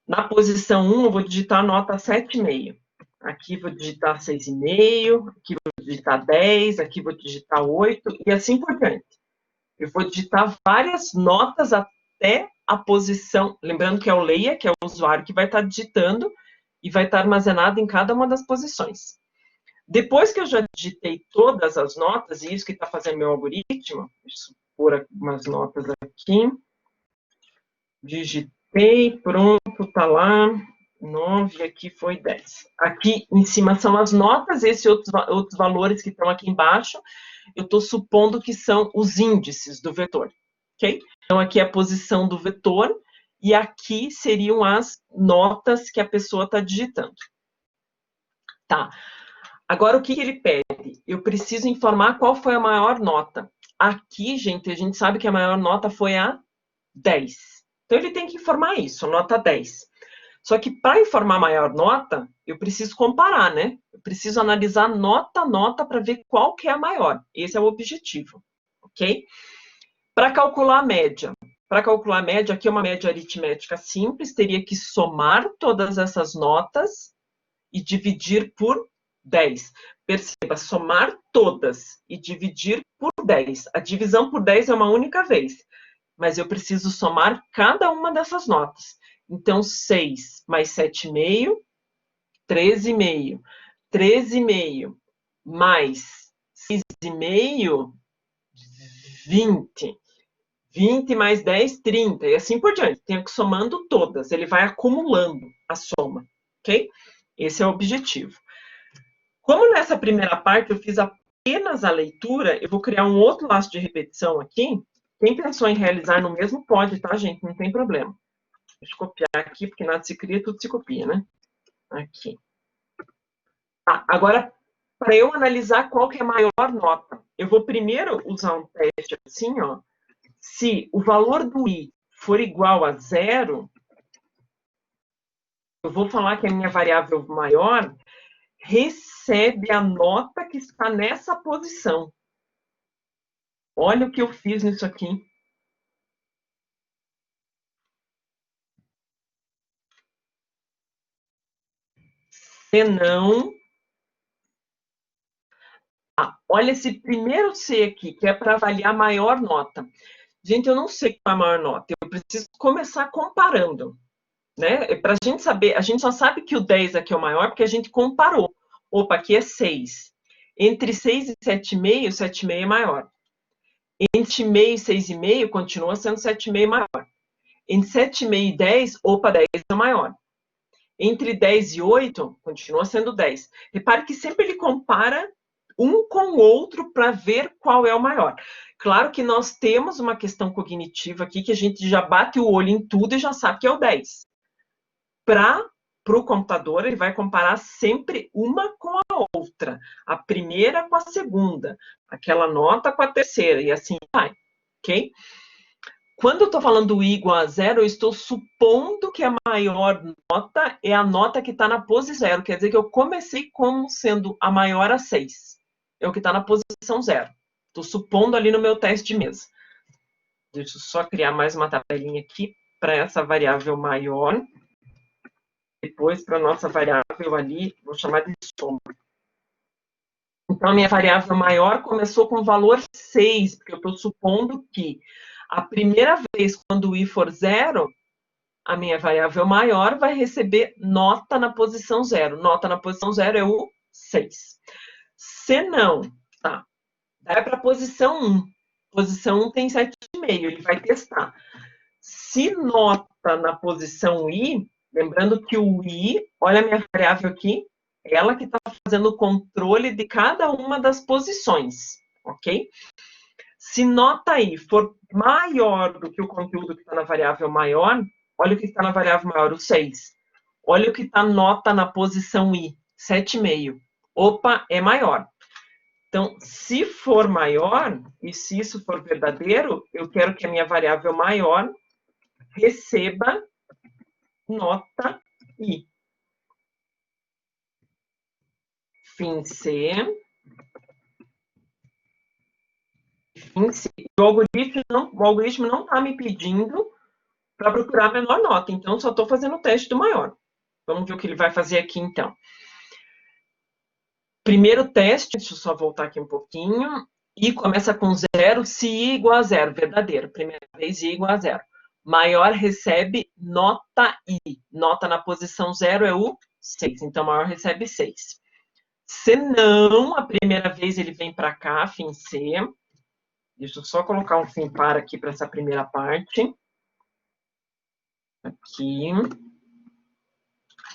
Na posição 1, eu vou digitar nota 7,5. Aqui vou digitar 6,5, aqui vou digitar 10, aqui vou digitar 8, e assim por diante. Eu vou digitar várias notas até a posição, lembrando que é o leia, que é o usuário que vai estar digitando, e vai estar armazenado em cada uma das posições. Depois que eu já digitei todas as notas, e isso que está fazendo meu algoritmo, deixa eu pôr algumas notas aqui, digitei, pronto, está lá, 9, aqui foi 10. Aqui em cima são as notas, esses outros valores que estão aqui embaixo, eu estou supondo que são os índices do vetor, ok? Então, aqui é a posição do vetor, e aqui seriam as notas que a pessoa está digitando. Tá. Agora, o que ele pede? Eu preciso informar qual foi a maior nota. Aqui, gente, a gente sabe que a maior nota foi a 10. Então, ele tem que informar isso, nota 10. Só que para informar a maior nota, eu preciso comparar, né? Eu preciso analisar nota a nota para ver qual que é a maior. Esse é o objetivo, ok? Para calcular a média. Para calcular a média, aqui é uma média aritmética simples, teria que somar todas essas notas e dividir por 10. Perceba, somar todas e dividir por 10. A divisão por 10 é uma única vez, mas eu preciso somar cada uma dessas notas. Então, 6 mais 7,5, 13,5. 13,5 mais 6,5, 20. 20 mais 10, 30. E assim por diante. Tenho que ir somando todas. Ele vai acumulando a soma. Ok? Esse é o objetivo. Como nessa primeira parte eu fiz apenas a leitura, eu vou criar um outro laço de repetição aqui. Quem pensou em realizar no mesmo pode, tá, gente? Não tem problema. Deixa eu copiar aqui, porque nada se cria, tudo se copia, né? Aqui. Tá, agora, para eu analisar qual que é a maior nota, eu vou primeiro usar um teste assim, ó. Se o valor do i for igual a 0, eu vou falar que a minha variável maior recebe a nota que está nessa posição. Olha o que eu fiz nisso aqui. Se não... olha esse primeiro C aqui, que é para avaliar a maior nota. Gente, eu não sei qual é a maior nota. Eu preciso começar comparando. Né? Para a gente saber, a gente só sabe que o 10 aqui é o maior porque a gente comparou. Opa, aqui é 6. Entre 6 e 7,5, 7,5 é maior. Entre 5,5 e 6,5, continua sendo 7,5 maior. Entre 7,5 e 10, opa, 10 é maior. Entre 10 e 8, continua sendo 10. Repare que sempre ele compara um com o outro para ver qual é o maior. Claro que nós temos uma questão cognitiva aqui que a gente já bate o olho em tudo e já sabe que é o 10. Para o computador, ele vai comparar sempre uma com a outra. A primeira com a segunda, aquela nota com a terceira, e assim vai, ok? Quando eu estou falando i igual a 0, eu estou supondo que a maior nota é a nota que está na posição 0. Quer dizer que eu comecei como sendo a maior a 6. É o que está na posição 0. Estou supondo ali no meu teste de mesa. Deixa eu só criar mais uma tabelinha aqui para essa variável maior. Depois, para a nossa variável ali, vou chamar de soma. Então, a minha variável maior começou com o valor 6, porque eu estou supondo que a primeira vez, quando o i for 0, a minha variável maior vai receber nota na posição 0. Nota na posição 0 é o 6. Se não, tá? Daí para a posição 1. Posição 1 tem 7,5, ele vai testar. Se nota na posição i, lembrando que o i, olha a minha variável aqui, ela que está fazendo o controle de cada uma das posições, ok? Se nota i for maior do que o conteúdo que está na variável maior, olha o que está na variável maior, o 6. Olha o que está nota na posição i, 7,5. Opa, é maior. Então, se for maior, e se isso for verdadeiro, eu quero que a minha variável maior receba nota I. Fim C. Fim C. O algoritmo não está me pedindo para procurar a menor nota, então só estou fazendo o teste do maior. Vamos ver o que ele vai fazer aqui, então. Primeiro teste, deixa eu só voltar aqui um pouquinho. I começa com 0, se I igual a 0, verdadeiro. Primeira vez, I igual a 0. Maior recebe nota I. Nota na posição 0 é o 6, então maior recebe 6. Se não, a primeira vez ele vem para cá, fim C. Deixa eu só colocar um fim para aqui para essa primeira parte. Aqui.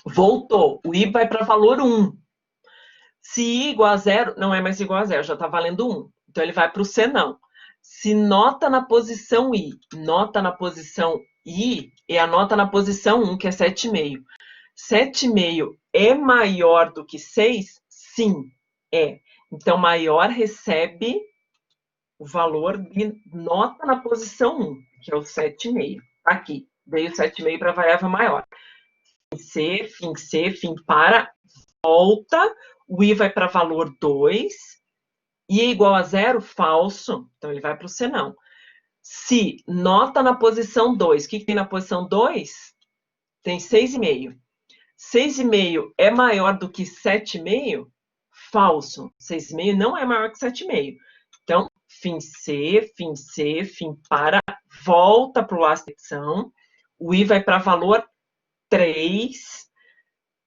Voltou. O I vai para valor 1. Se I igual a 0, não é mais igual a 0, já está valendo 1. Então, ele vai para o senão. Se nota na posição I, nota na posição I, é a nota na posição 1, que é 7,5. 7,5 é maior do que 6? Sim, é. Então, maior recebe o valor de nota na posição 1, que é o 7,5. Aqui, veio 7,5 para a variável maior. Fim C, fim para, volta, o I vai para valor 2, I é igual a 0, falso, então ele vai para o senão. Se nota na posição 2, o que tem na posição 2? Tem 6,5. 6,5 é maior do que 7,5? Falso. 6,5 não é maior que 7,5. Então, fim C, fim para, volta para o laço de repetição. O I vai para valor 3.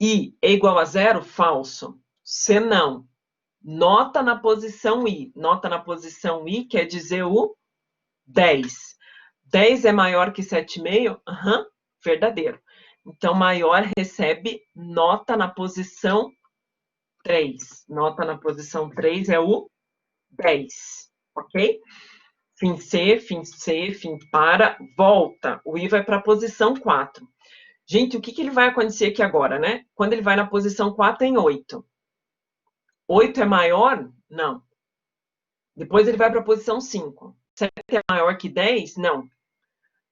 I é igual a 0? Falso. Senão, nota na posição I. Nota na posição I quer dizer o 10. 10 é maior que 7,5? Aham, verdadeiro. Então, maior recebe nota na posição 3. Nota na posição 3 é o 10, ok? Fim C, fim para, volta. O I vai para a posição 4. Gente, o que ele vai acontecer aqui agora, né? Quando ele vai na posição 4, tem 8. 8 é maior? Não. Depois ele vai para a posição 5. 7 é maior que 10? Não.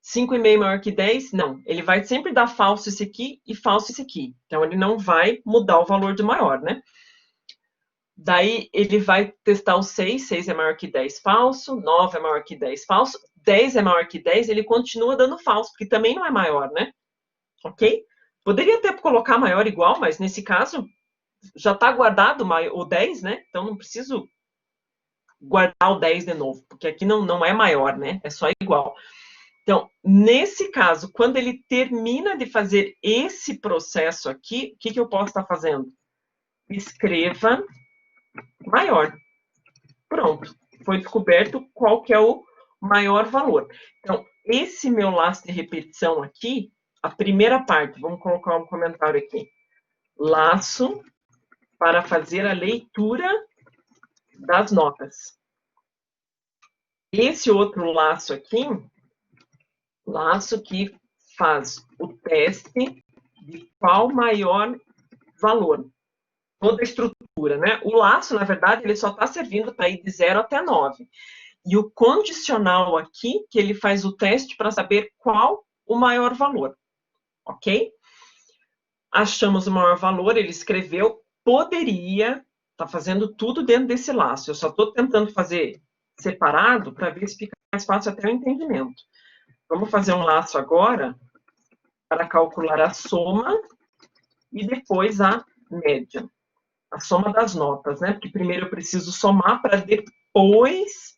5,5 maior que 10? Não. Ele vai sempre dar falso esse aqui e falso esse aqui. Então, ele não vai mudar o valor de maior, né? Daí, ele vai testar o 6. 6 é maior que 10, falso. 9 é maior que 10, falso. 10 é maior que 10, ele continua dando falso, porque também não é maior, né? Ok? Poderia até colocar maior igual, mas nesse caso, já está guardado o 10, né? Então, não preciso guardar o 10 de novo, porque aqui não é maior, né? É só igual. Então, nesse caso, quando ele termina de fazer esse processo aqui, o que eu posso estar fazendo? Escreva maior. Pronto. Foi descoberto qual que é o maior valor. Então, esse meu laço de repetição aqui, a primeira parte, vamos colocar um comentário aqui. Laço para fazer a leitura das notas. Esse outro laço aqui, laço que faz o teste de qual maior valor. Toda a estrutura, né? O laço, na verdade, ele só está servindo para ir de 0 até 9. E o condicional aqui, que ele faz o teste para saber qual o maior valor. Ok? Achamos o maior valor, ele escreveu, poderia, tá fazendo tudo dentro desse laço. Eu só estou tentando fazer separado para ver se fica mais fácil até o entendimento. Vamos fazer um laço agora para calcular a soma e depois a média. A soma das notas, né? Porque primeiro eu preciso somar para depois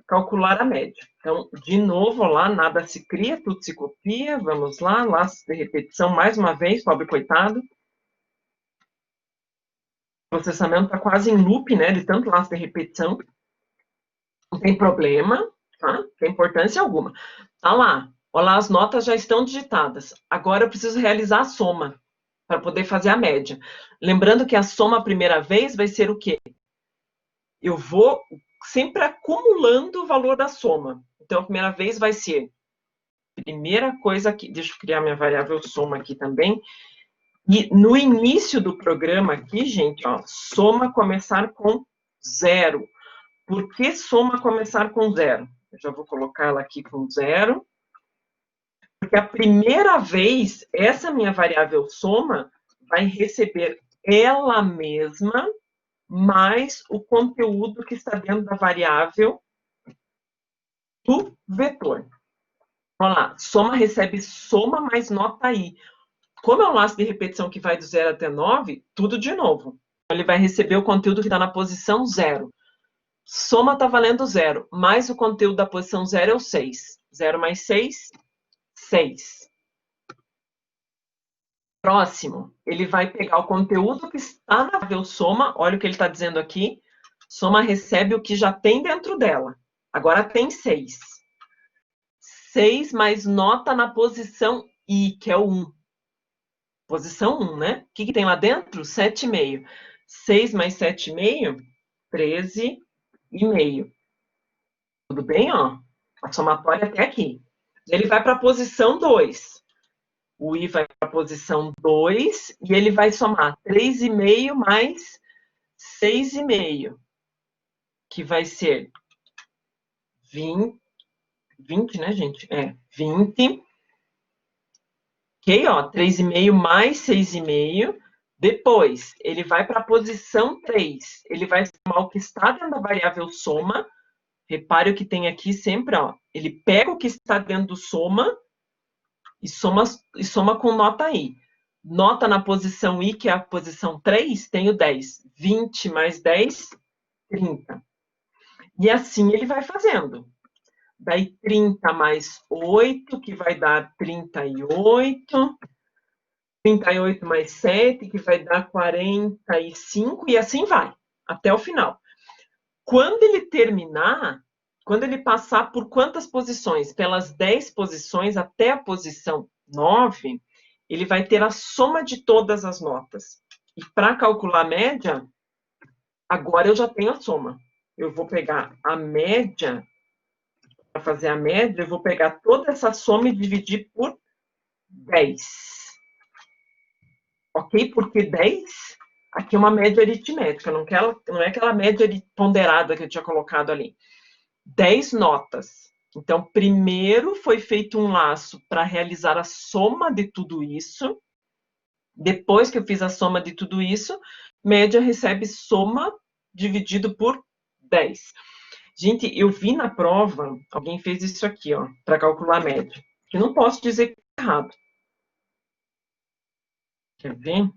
calcular a média. Então, de novo, lá, nada se cria, tudo se copia. Vamos lá, laço de repetição, mais uma vez, pobre coitado. O processamento está quase em loop, né? De tanto laço de repetição. Não tem problema, tá? Não tem importância alguma. Tá lá. Olha lá, as notas já estão digitadas. Agora eu preciso realizar a soma para poder fazer a média. Lembrando que a soma a primeira vez vai ser o quê? Eu vou sempre acumulando o valor da soma. Então, a primeira vez vai ser, primeira coisa aqui, deixa eu criar minha variável soma aqui também. E no início do programa aqui, gente, ó, soma começar com 0. Por que soma começar com 0? Eu já vou colocar ela aqui com 0. Porque a primeira vez, essa minha variável soma vai receber ela mesma mais o conteúdo que está dentro da variável do vetor. Olha lá, soma recebe soma mais nota I. Como é um laço de repetição que vai do 0 até 9, tudo de novo. Ele vai receber o conteúdo que está na posição 0. Soma está valendo 0, mais o conteúdo da posição 0 é o 6. 0 mais 6, 6. Próximo, ele vai pegar o conteúdo que está na variável soma, olha o que ele está dizendo aqui, soma recebe o que já tem dentro dela. Agora tem 6. 6 mais nota na posição I, que é o 1. Posição 1, né? O que tem lá dentro? 7,5. 6 mais 7,5, 13,5. Tudo bem, ó? A somatória até aqui. Ele vai para a posição 2. O I vai para a posição 2 e ele vai somar 3,5 mais 6,5, que vai ser 20, né, gente? 20. Ok, ó, 3,5 mais 6,5. Depois, ele vai para a posição 3. Ele vai somar o que está dentro da variável soma. Repare o que tem aqui sempre, ó. Ele pega o que está dentro do soma e soma com nota I. Nota na posição I, que é a posição 3, tenho 10. 20 mais 10, 30. E assim ele vai fazendo. Daí 30 mais 8, que vai dar 38. 38 mais 7, que vai dar 45, e assim vai, até o final. Quando ele terminar, quando ele passar por quantas posições? Pelas 10 posições até a posição 9, ele vai ter a soma de todas as notas. E para calcular a média, agora eu já tenho a soma. Eu vou pegar a média, para fazer a média, eu vou pegar toda essa soma e dividir por 10. Ok? Porque 10, aqui é uma média aritmética, não é aquela média ponderada que eu tinha colocado ali. 10 notas. Então, primeiro foi feito um laço para realizar a soma de tudo isso. Depois que eu fiz a soma de tudo isso, média recebe soma dividido por 10. Gente, eu vi na prova, alguém fez isso aqui, ó, para calcular a média. Que não posso dizer que é errado. Quer ver?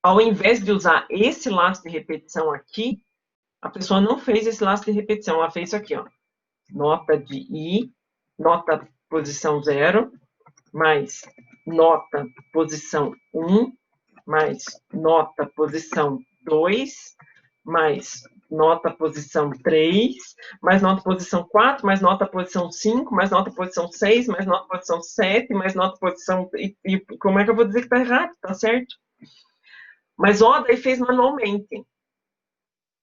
Ao invés de usar esse laço de repetição aqui, a pessoa não fez esse laço de repetição, ela fez isso aqui, ó. Nota de I, nota posição 0, mais nota posição 1, mais nota posição 2, mais nota posição 3, mais nota posição 4, mais nota posição 5, mais nota posição 6, mais nota posição 7, mais nota posição... E como é que eu vou dizer que tá errado? Tá certo? Mas, ó, daí fez manualmente.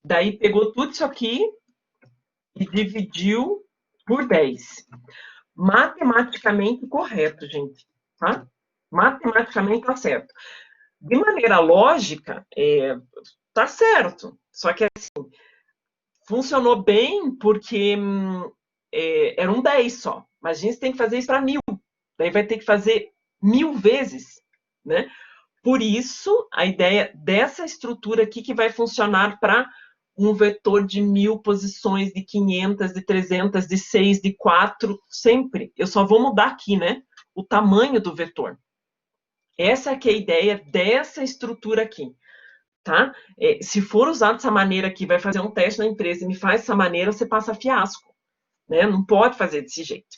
Daí pegou tudo isso aqui e dividiu por 10. Matematicamente correto, gente. Tá? Matematicamente tá certo. De maneira lógica, tá certo. Só que, assim, funcionou bem porque era um 10 só. Mas a gente tem que fazer isso para 1000. Daí vai ter que fazer 1000 vezes, né? Por isso, a ideia dessa estrutura aqui que vai funcionar para um vetor de 1000 posições, de 500, de 300, de 6, de 4, sempre. Eu só vou mudar aqui, né? O tamanho do vetor. Essa que é a ideia dessa estrutura aqui, tá? Se for usado dessa maneira aqui, vai fazer um teste na empresa e me faz dessa maneira, você passa fiasco, né? Não pode fazer desse jeito.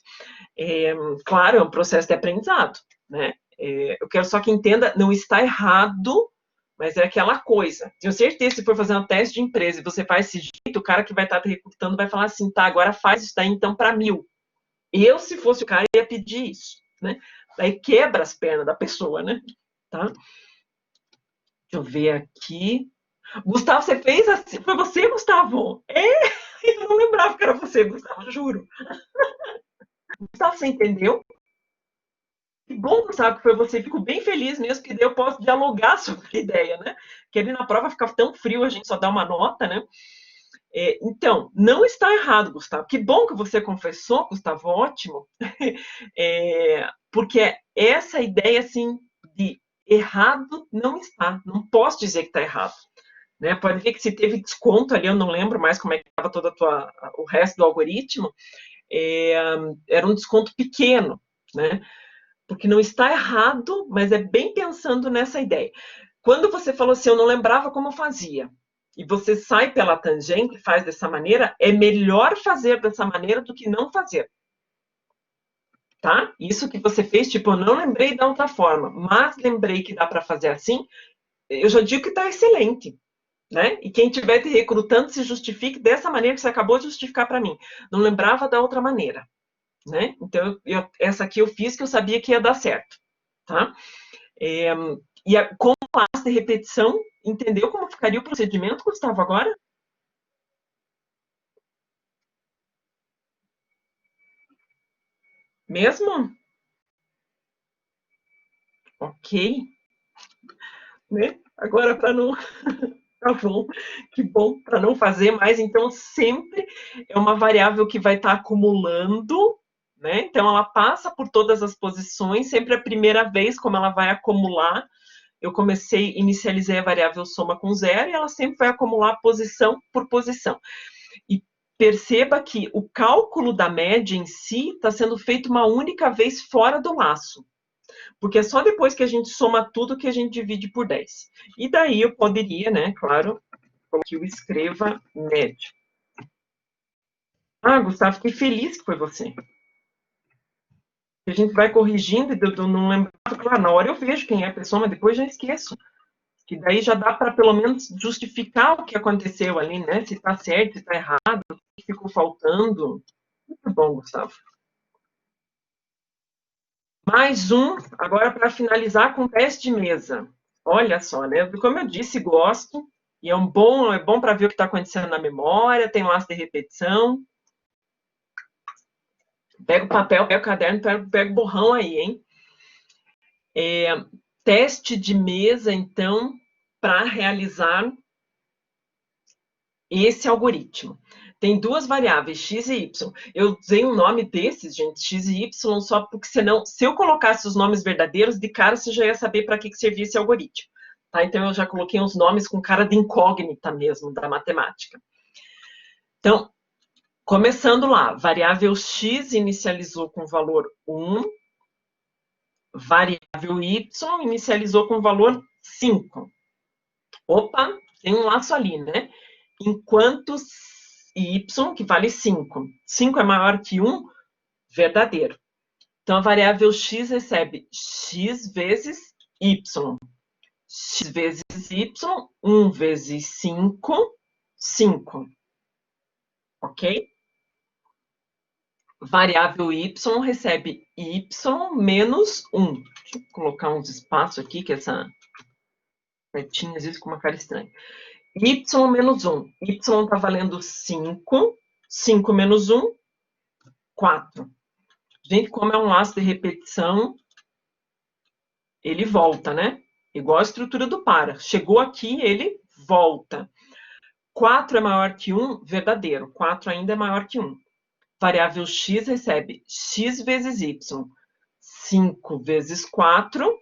Claro, é um processo de aprendizado, né? Eu quero só que entenda, não está errado, mas é aquela coisa. Tenho certeza, se for fazer um teste de empresa e você faz desse jeito, o cara que vai estar te recrutando vai falar assim, tá, agora faz isso daí então para 1000. Eu, se fosse o cara, ia pedir isso, né? Daí quebra as pernas da pessoa, né? Tá? Deixa eu ver aqui. Gustavo, você fez assim? Foi você, Gustavo? Eu não lembrava que era você, Gustavo, juro. Gustavo, você entendeu? Que bom, Gustavo, que foi você. Fico bem feliz mesmo, que daí eu posso dialogar sobre a ideia, né? Que ali na prova fica tão frio, a gente só dá uma nota, né? Então, não está errado, Gustavo. Que bom que você confessou, Gustavo, ótimo. Porque essa ideia, assim, de errado não está. Não posso dizer que está errado. Né? Pode ver que se teve desconto ali, eu não lembro mais como é que estava todo o resto do algoritmo, era um desconto pequeno, né? Porque não está errado, mas é bem pensando nessa ideia. Quando você falou assim, eu não lembrava como fazia, e você sai pela tangente e faz dessa maneira, é melhor fazer dessa maneira do que não fazer. Tá? Isso que você fez, tipo, eu não lembrei da outra forma, mas lembrei que dá para fazer assim, eu já digo que está excelente. Né? E quem estiver te recrutando se justifique dessa maneira que você acabou de justificar para mim. Não lembrava da outra maneira. Né? Então, essa aqui eu fiz que eu sabia que ia dar certo. Tá? Com a de repetição, entendeu como ficaria o procedimento, Gustavo, agora? Mesmo? Ok. Né? Agora, para não... Tá bom, que bom, para não fazer mais. Então, sempre é uma variável que vai estar acumulando, né? Então, ela passa por todas as posições, sempre a primeira vez, como ela vai acumular, eu inicializei a variável soma com zero, e ela sempre vai acumular posição por posição. E perceba que o cálculo da média em si está sendo feito uma única vez fora do laço. Porque é só depois que a gente soma tudo que a gente divide por 10. E daí eu poderia, né, claro, que eu escreva média. Ah, Gustavo, fiquei feliz que foi você. A gente vai corrigindo e eu não lembro. Claro, na hora eu vejo quem é a pessoa, mas depois já esqueço. Que daí já dá para pelo menos justificar o que aconteceu ali, né? Se está certo, se está errado, o que ficou faltando. Muito bom, Gustavo. Mais um, agora para finalizar com teste de mesa. Olha só, né? Como eu disse, gosto. E é bom para ver o que está acontecendo na memória, tem um laço de repetição. Pega o papel, pega o caderno, pega o borrão aí, hein? Teste de mesa, então, para realizar esse algoritmo. Tem duas variáveis, x e y. Eu usei um nome desses, gente, x e y, só porque senão, se eu colocasse os nomes verdadeiros, de cara você já ia saber para que servia esse algoritmo. Tá? Então, eu já coloquei uns nomes com cara de incógnita mesmo, da matemática. Então, começando lá, variável x inicializou com valor 1, variável y inicializou com valor 5. Opa, tem um laço ali, né? Enquanto y, que vale 5. 5 é maior que 1, verdadeiro. Então, a variável x recebe x vezes y. X vezes y, 1 vezes 5, 5. Ok? Variável y recebe y menos 1. Deixa eu colocar uns espaços aqui, que essa setinha às vezes com uma cara estranha. Y menos 1. Y está valendo 5. 5 menos 1, 4. Gente, como é um laço de repetição, ele volta, né? Igual a estrutura do para. Chegou aqui, ele volta. 4 é maior que 1, verdadeiro. 4 ainda é maior que 1. Variável x recebe x vezes y. 5 vezes 4,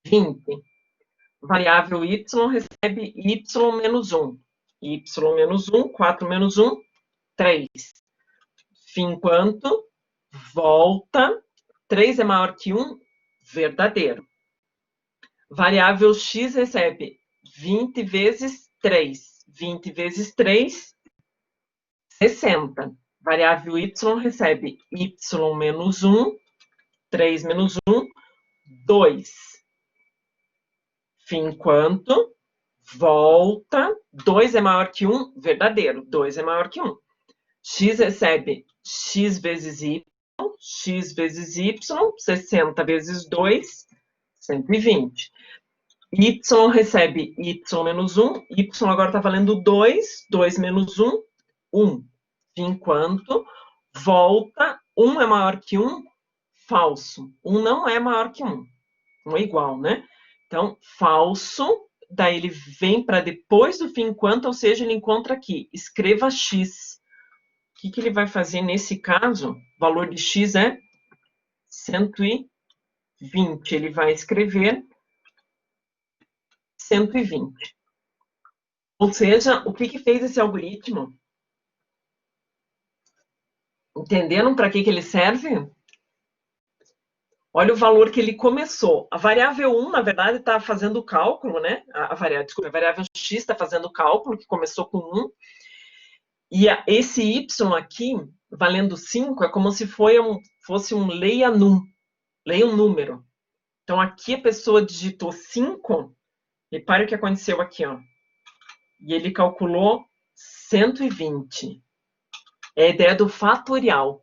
20. Variável y recebe y menos 1. Y menos 1, 4 menos 1, 3. Fim quanto? Volta. 3 é maior que 1, verdadeiro. Variável x recebe 20 vezes 3. 20 vezes 3, 60. Variável y recebe y menos 1, 3 menos 1, 2. Fim quanto? Volta. 2 é maior que 1, verdadeiro. 2 é maior que 1. X recebe x vezes y, 60 vezes 2, 120. Y recebe y menos 1, y agora está valendo 2, 2 menos 1, 1. Enquanto volta, 1 é maior que 1, falso. 1 não é maior que 1. 1 é igual, né? Então, falso, daí ele vem para depois do fim enquanto, ou seja, ele encontra aqui, escreva x. O que ele vai fazer nesse caso? O valor de x é 120. Ele vai escrever 120. Ou seja, o que fez esse algoritmo? Entenderam para que ele serve? Olha o valor que ele começou. A variável 1, na verdade, está fazendo o cálculo, né? A variável x está fazendo o cálculo, que começou com 1. E esse y aqui, valendo 5, é como se fosse um leia num. Leia um número. Então, aqui a pessoa digitou 5, repare o que aconteceu aqui, ó. E ele calculou 120. É a ideia do fatorial.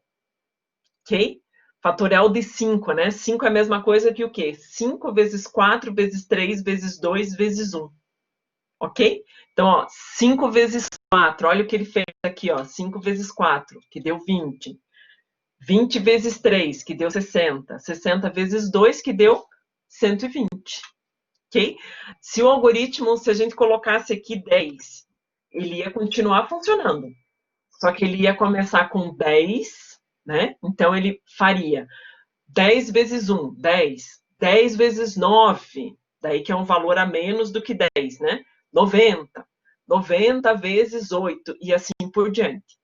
Ok? Fatorial de 5, né? 5 é a mesma coisa que o quê? 5 vezes 4 vezes 3 vezes 2 vezes 1. Ok? Então, ó, 5 vezes 4, olha o que ele fez aqui, ó. 5 vezes 4, que deu 20. 20 vezes 3, que deu 60. 60 vezes 2, que deu 120. Ok? Se o algoritmo, se a gente colocasse aqui 10, ele ia continuar funcionando. Só que ele ia começar com 10, né? Então, ele faria 10 vezes 1, 10. 10 vezes 9, daí que é um valor a menos do que 10, né? 90. 90 vezes 8, e assim por diante.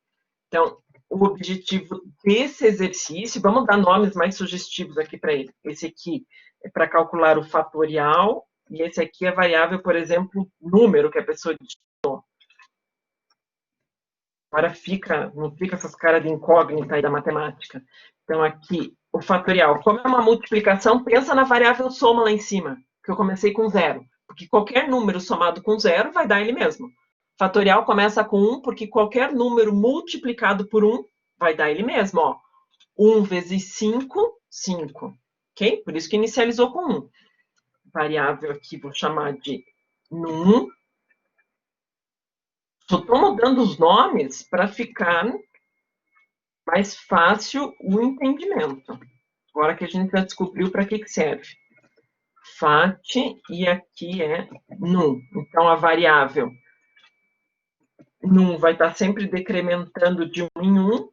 Então, o objetivo desse exercício, vamos dar nomes mais sugestivos aqui para ele. Esse aqui é para calcular o fatorial, e esse aqui é variável, por exemplo, número que a pessoa digitou. Agora não fica essas caras de incógnita aí da matemática. Então, aqui, o fatorial. Como é uma multiplicação, pensa na variável soma lá em cima, que eu comecei com 0. Porque qualquer número somado com 0 vai dar ele mesmo. Fatorial começa com 1, porque qualquer número multiplicado por 1 vai dar ele mesmo, ó. 1 vezes 5, 5. Ok? Por isso que inicializou com 1. Variável aqui, vou chamar de num. Só estou mudando os nomes para ficar mais fácil o entendimento. Agora que a gente já descobriu para que serve. Fat, e aqui é num. Então, a variável num vai estar sempre decrementando de 1 em 1.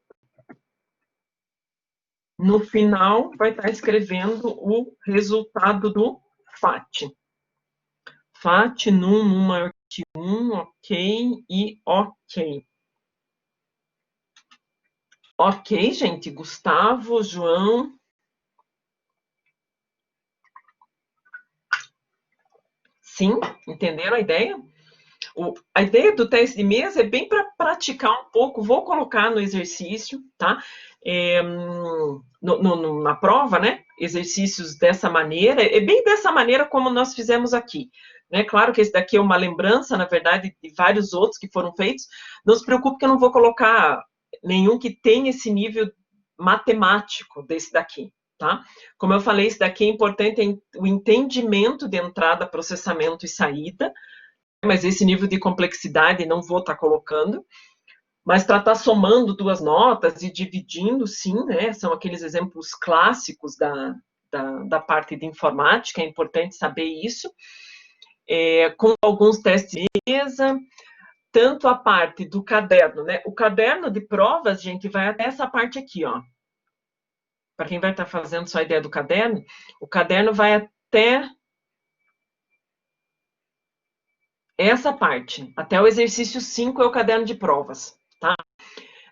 No final, vai estar escrevendo o resultado do FAT. FAT num maior que 1, ok, e ok. Ok, gente, Gustavo, João. Sim, entenderam a ideia? A ideia do teste de mesa é bem para praticar um pouco, vou colocar no exercício, tá? Na prova, né? Exercícios dessa maneira, é bem dessa maneira como nós fizemos aqui. Né? Claro que esse daqui é uma lembrança, na verdade, de vários outros que foram feitos. Não se preocupe que eu não vou colocar nenhum que tenha esse nível matemático desse daqui, tá? Como eu falei, esse daqui é importante o entendimento de entrada, processamento e saída, mas esse nível de complexidade não vou estar colocando. Mas para estar somando duas notas e dividindo, sim, né? São aqueles exemplos clássicos da parte de informática, é importante saber isso. Com alguns testes de mesa, tanto a parte do caderno, né? O caderno de provas, gente, vai até essa parte aqui, ó. Para quem vai estar fazendo só a ideia do caderno, o caderno vai até essa parte. Até o exercício 5 é o caderno de provas, tá?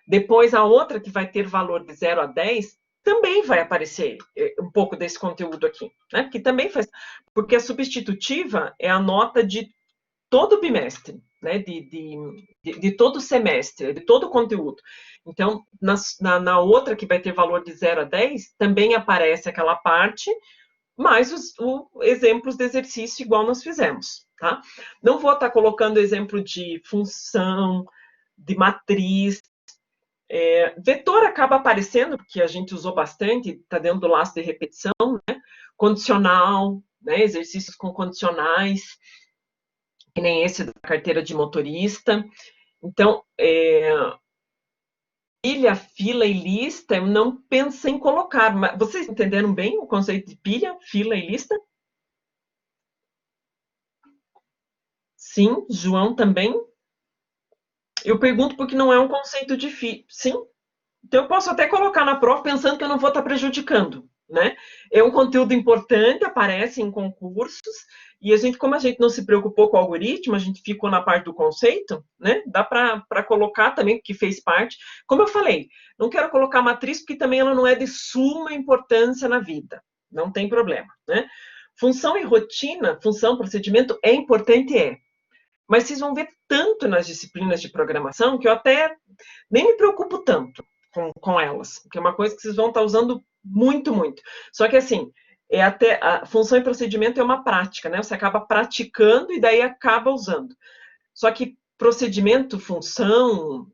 Depois, a outra, que vai ter valor de 0 a 10, também vai aparecer um pouco desse conteúdo aqui, né? Que também faz... Porque a substitutiva é a nota de todo o bimestre, né? De todo o semestre, de todo o conteúdo. Então, na outra, que vai ter valor de 0 a 10, também aparece aquela parte, mais os exemplos de exercício igual nós fizemos, tá? Não vou estar colocando exemplo de função, de matriz. Vetor acaba aparecendo, porque a gente usou bastante, está dentro do laço de repetição, né? Condicional, né? Exercícios com condicionais, que nem esse da carteira de motorista. Então, pilha, fila e lista, eu não pensei em colocar. Mas vocês entenderam bem o conceito de pilha, fila e lista? Sim, João também. Eu pergunto porque não é um conceito difícil. Sim, então eu posso até colocar na prova pensando que eu não vou estar prejudicando, né? É um conteúdo importante, aparece em concursos, e como a gente não se preocupou com o algoritmo, a gente ficou na parte do conceito, né? Dá para colocar também, que fez parte. Como eu falei, não quero colocar matriz, porque também ela não é de suma importância na vida. Não tem problema, né? Função e rotina, função, procedimento, é importante, mas vocês vão ver tanto nas disciplinas de programação que eu até nem me preocupo tanto com elas, que é uma coisa que vocês vão estar usando muito, muito. Só que assim, até a função e procedimento é uma prática, né? Você acaba praticando e daí acaba usando. Só que procedimento, função,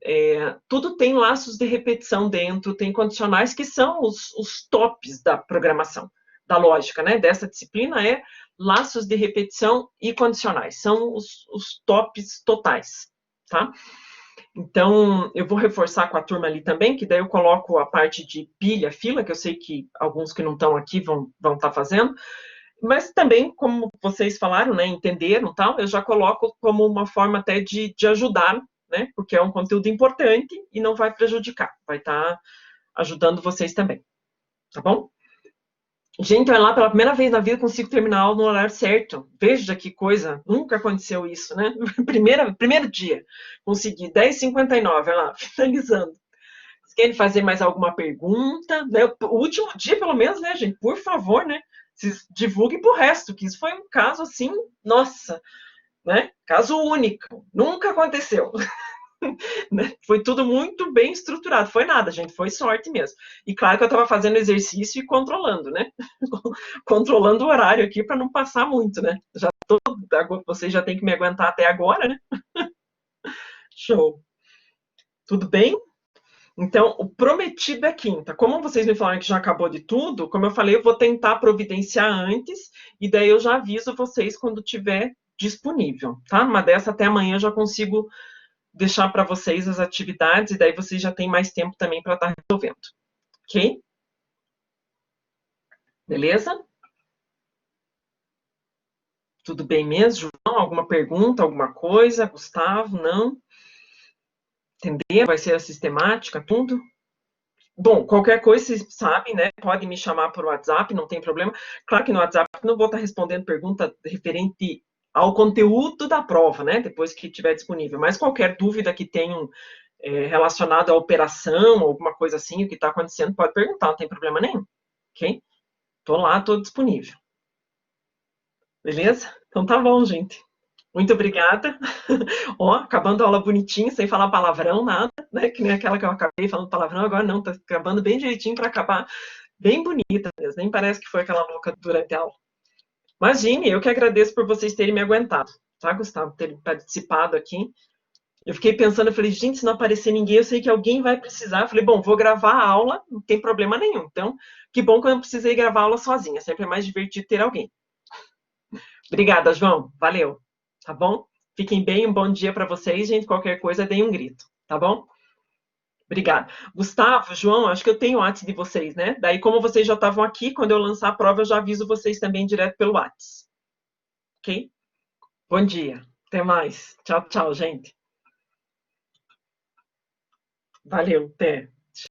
tudo tem laços de repetição dentro, tem condicionais que são os tops da programação, da lógica, né? Dessa disciplina é laços de repetição e condicionais, são os tops totais, tá? Então, eu vou reforçar com a turma ali também, que daí eu coloco a parte de pilha, fila, que eu sei que alguns que não estão aqui vão estar fazendo, mas também, como vocês falaram, né, entenderam tal, eu já coloco como uma forma até de ajudar, né, porque é um conteúdo importante e não vai prejudicar, vai estar ajudando vocês também, tá bom? Gente, olha lá, pela primeira vez na vida consigo terminar a aula no horário certo. Veja que coisa, nunca aconteceu isso, né? Primeiro dia, consegui, 10h59, olha lá, finalizando. Vocês querem fazer mais alguma pergunta? Né? O último dia, pelo menos, né, gente? Por favor, né? Vocês divulguem pro resto, que isso foi um caso assim, nossa, né? Caso único, nunca aconteceu. Foi tudo muito bem estruturado. Foi nada, gente, foi sorte mesmo. E claro que eu estava fazendo exercício e controlando, né? Controlando o horário aqui para não passar muito, né? Já tô, vocês já têm que me aguentar até agora, né? Show. Tudo bem? Então, o prometido é quinta. Como vocês me falaram que já acabou de tudo, como eu falei, eu vou tentar providenciar antes, e daí eu já aviso vocês quando tiver disponível, tá? Uma dessa até amanhã eu já consigo deixar para vocês as atividades, e daí vocês já têm mais tempo também para estar resolvendo. Ok? Beleza? Tudo bem mesmo, João? Alguma pergunta, alguma coisa? Gustavo, não? Entender? Vai ser a sistemática, tudo? Bom, qualquer coisa, vocês sabem, né? Podem me chamar por WhatsApp, não tem problema. Claro que no WhatsApp não vou estar respondendo pergunta referente ao conteúdo da prova, né? Depois que estiver disponível. Mas qualquer dúvida que tenham relacionada à operação, alguma coisa assim, o que está acontecendo, pode perguntar, não tem problema nenhum. Ok? Estou lá, estou disponível. Beleza? Então tá bom, gente. Muito obrigada. Ó, acabando a aula bonitinho, sem falar palavrão, nada, né? Que nem aquela que eu acabei falando palavrão, agora não, tá acabando bem direitinho para acabar bem bonita mesmo, nem parece que foi aquela louca durante a aula. Imagine, eu que agradeço por vocês terem me aguentado, tá, Gustavo, terem participado aqui. Eu fiquei pensando, eu falei, gente, se não aparecer ninguém, eu sei que alguém vai precisar. Eu falei, bom, vou gravar a aula, não tem problema nenhum. Então, que bom que eu não precisei gravar a aula sozinha, sempre é mais divertido ter alguém. Obrigada, João, valeu, tá bom? Fiquem bem, um bom dia para vocês, gente, qualquer coisa, deem um grito, tá bom? Obrigada. Gustavo, João, acho que eu tenho o WhatsApp de vocês, né? Daí, como vocês já estavam aqui, quando eu lançar a prova, eu já aviso vocês também direto pelo WhatsApp. Ok? Bom dia. Até mais. Tchau, tchau, gente. Valeu. Até.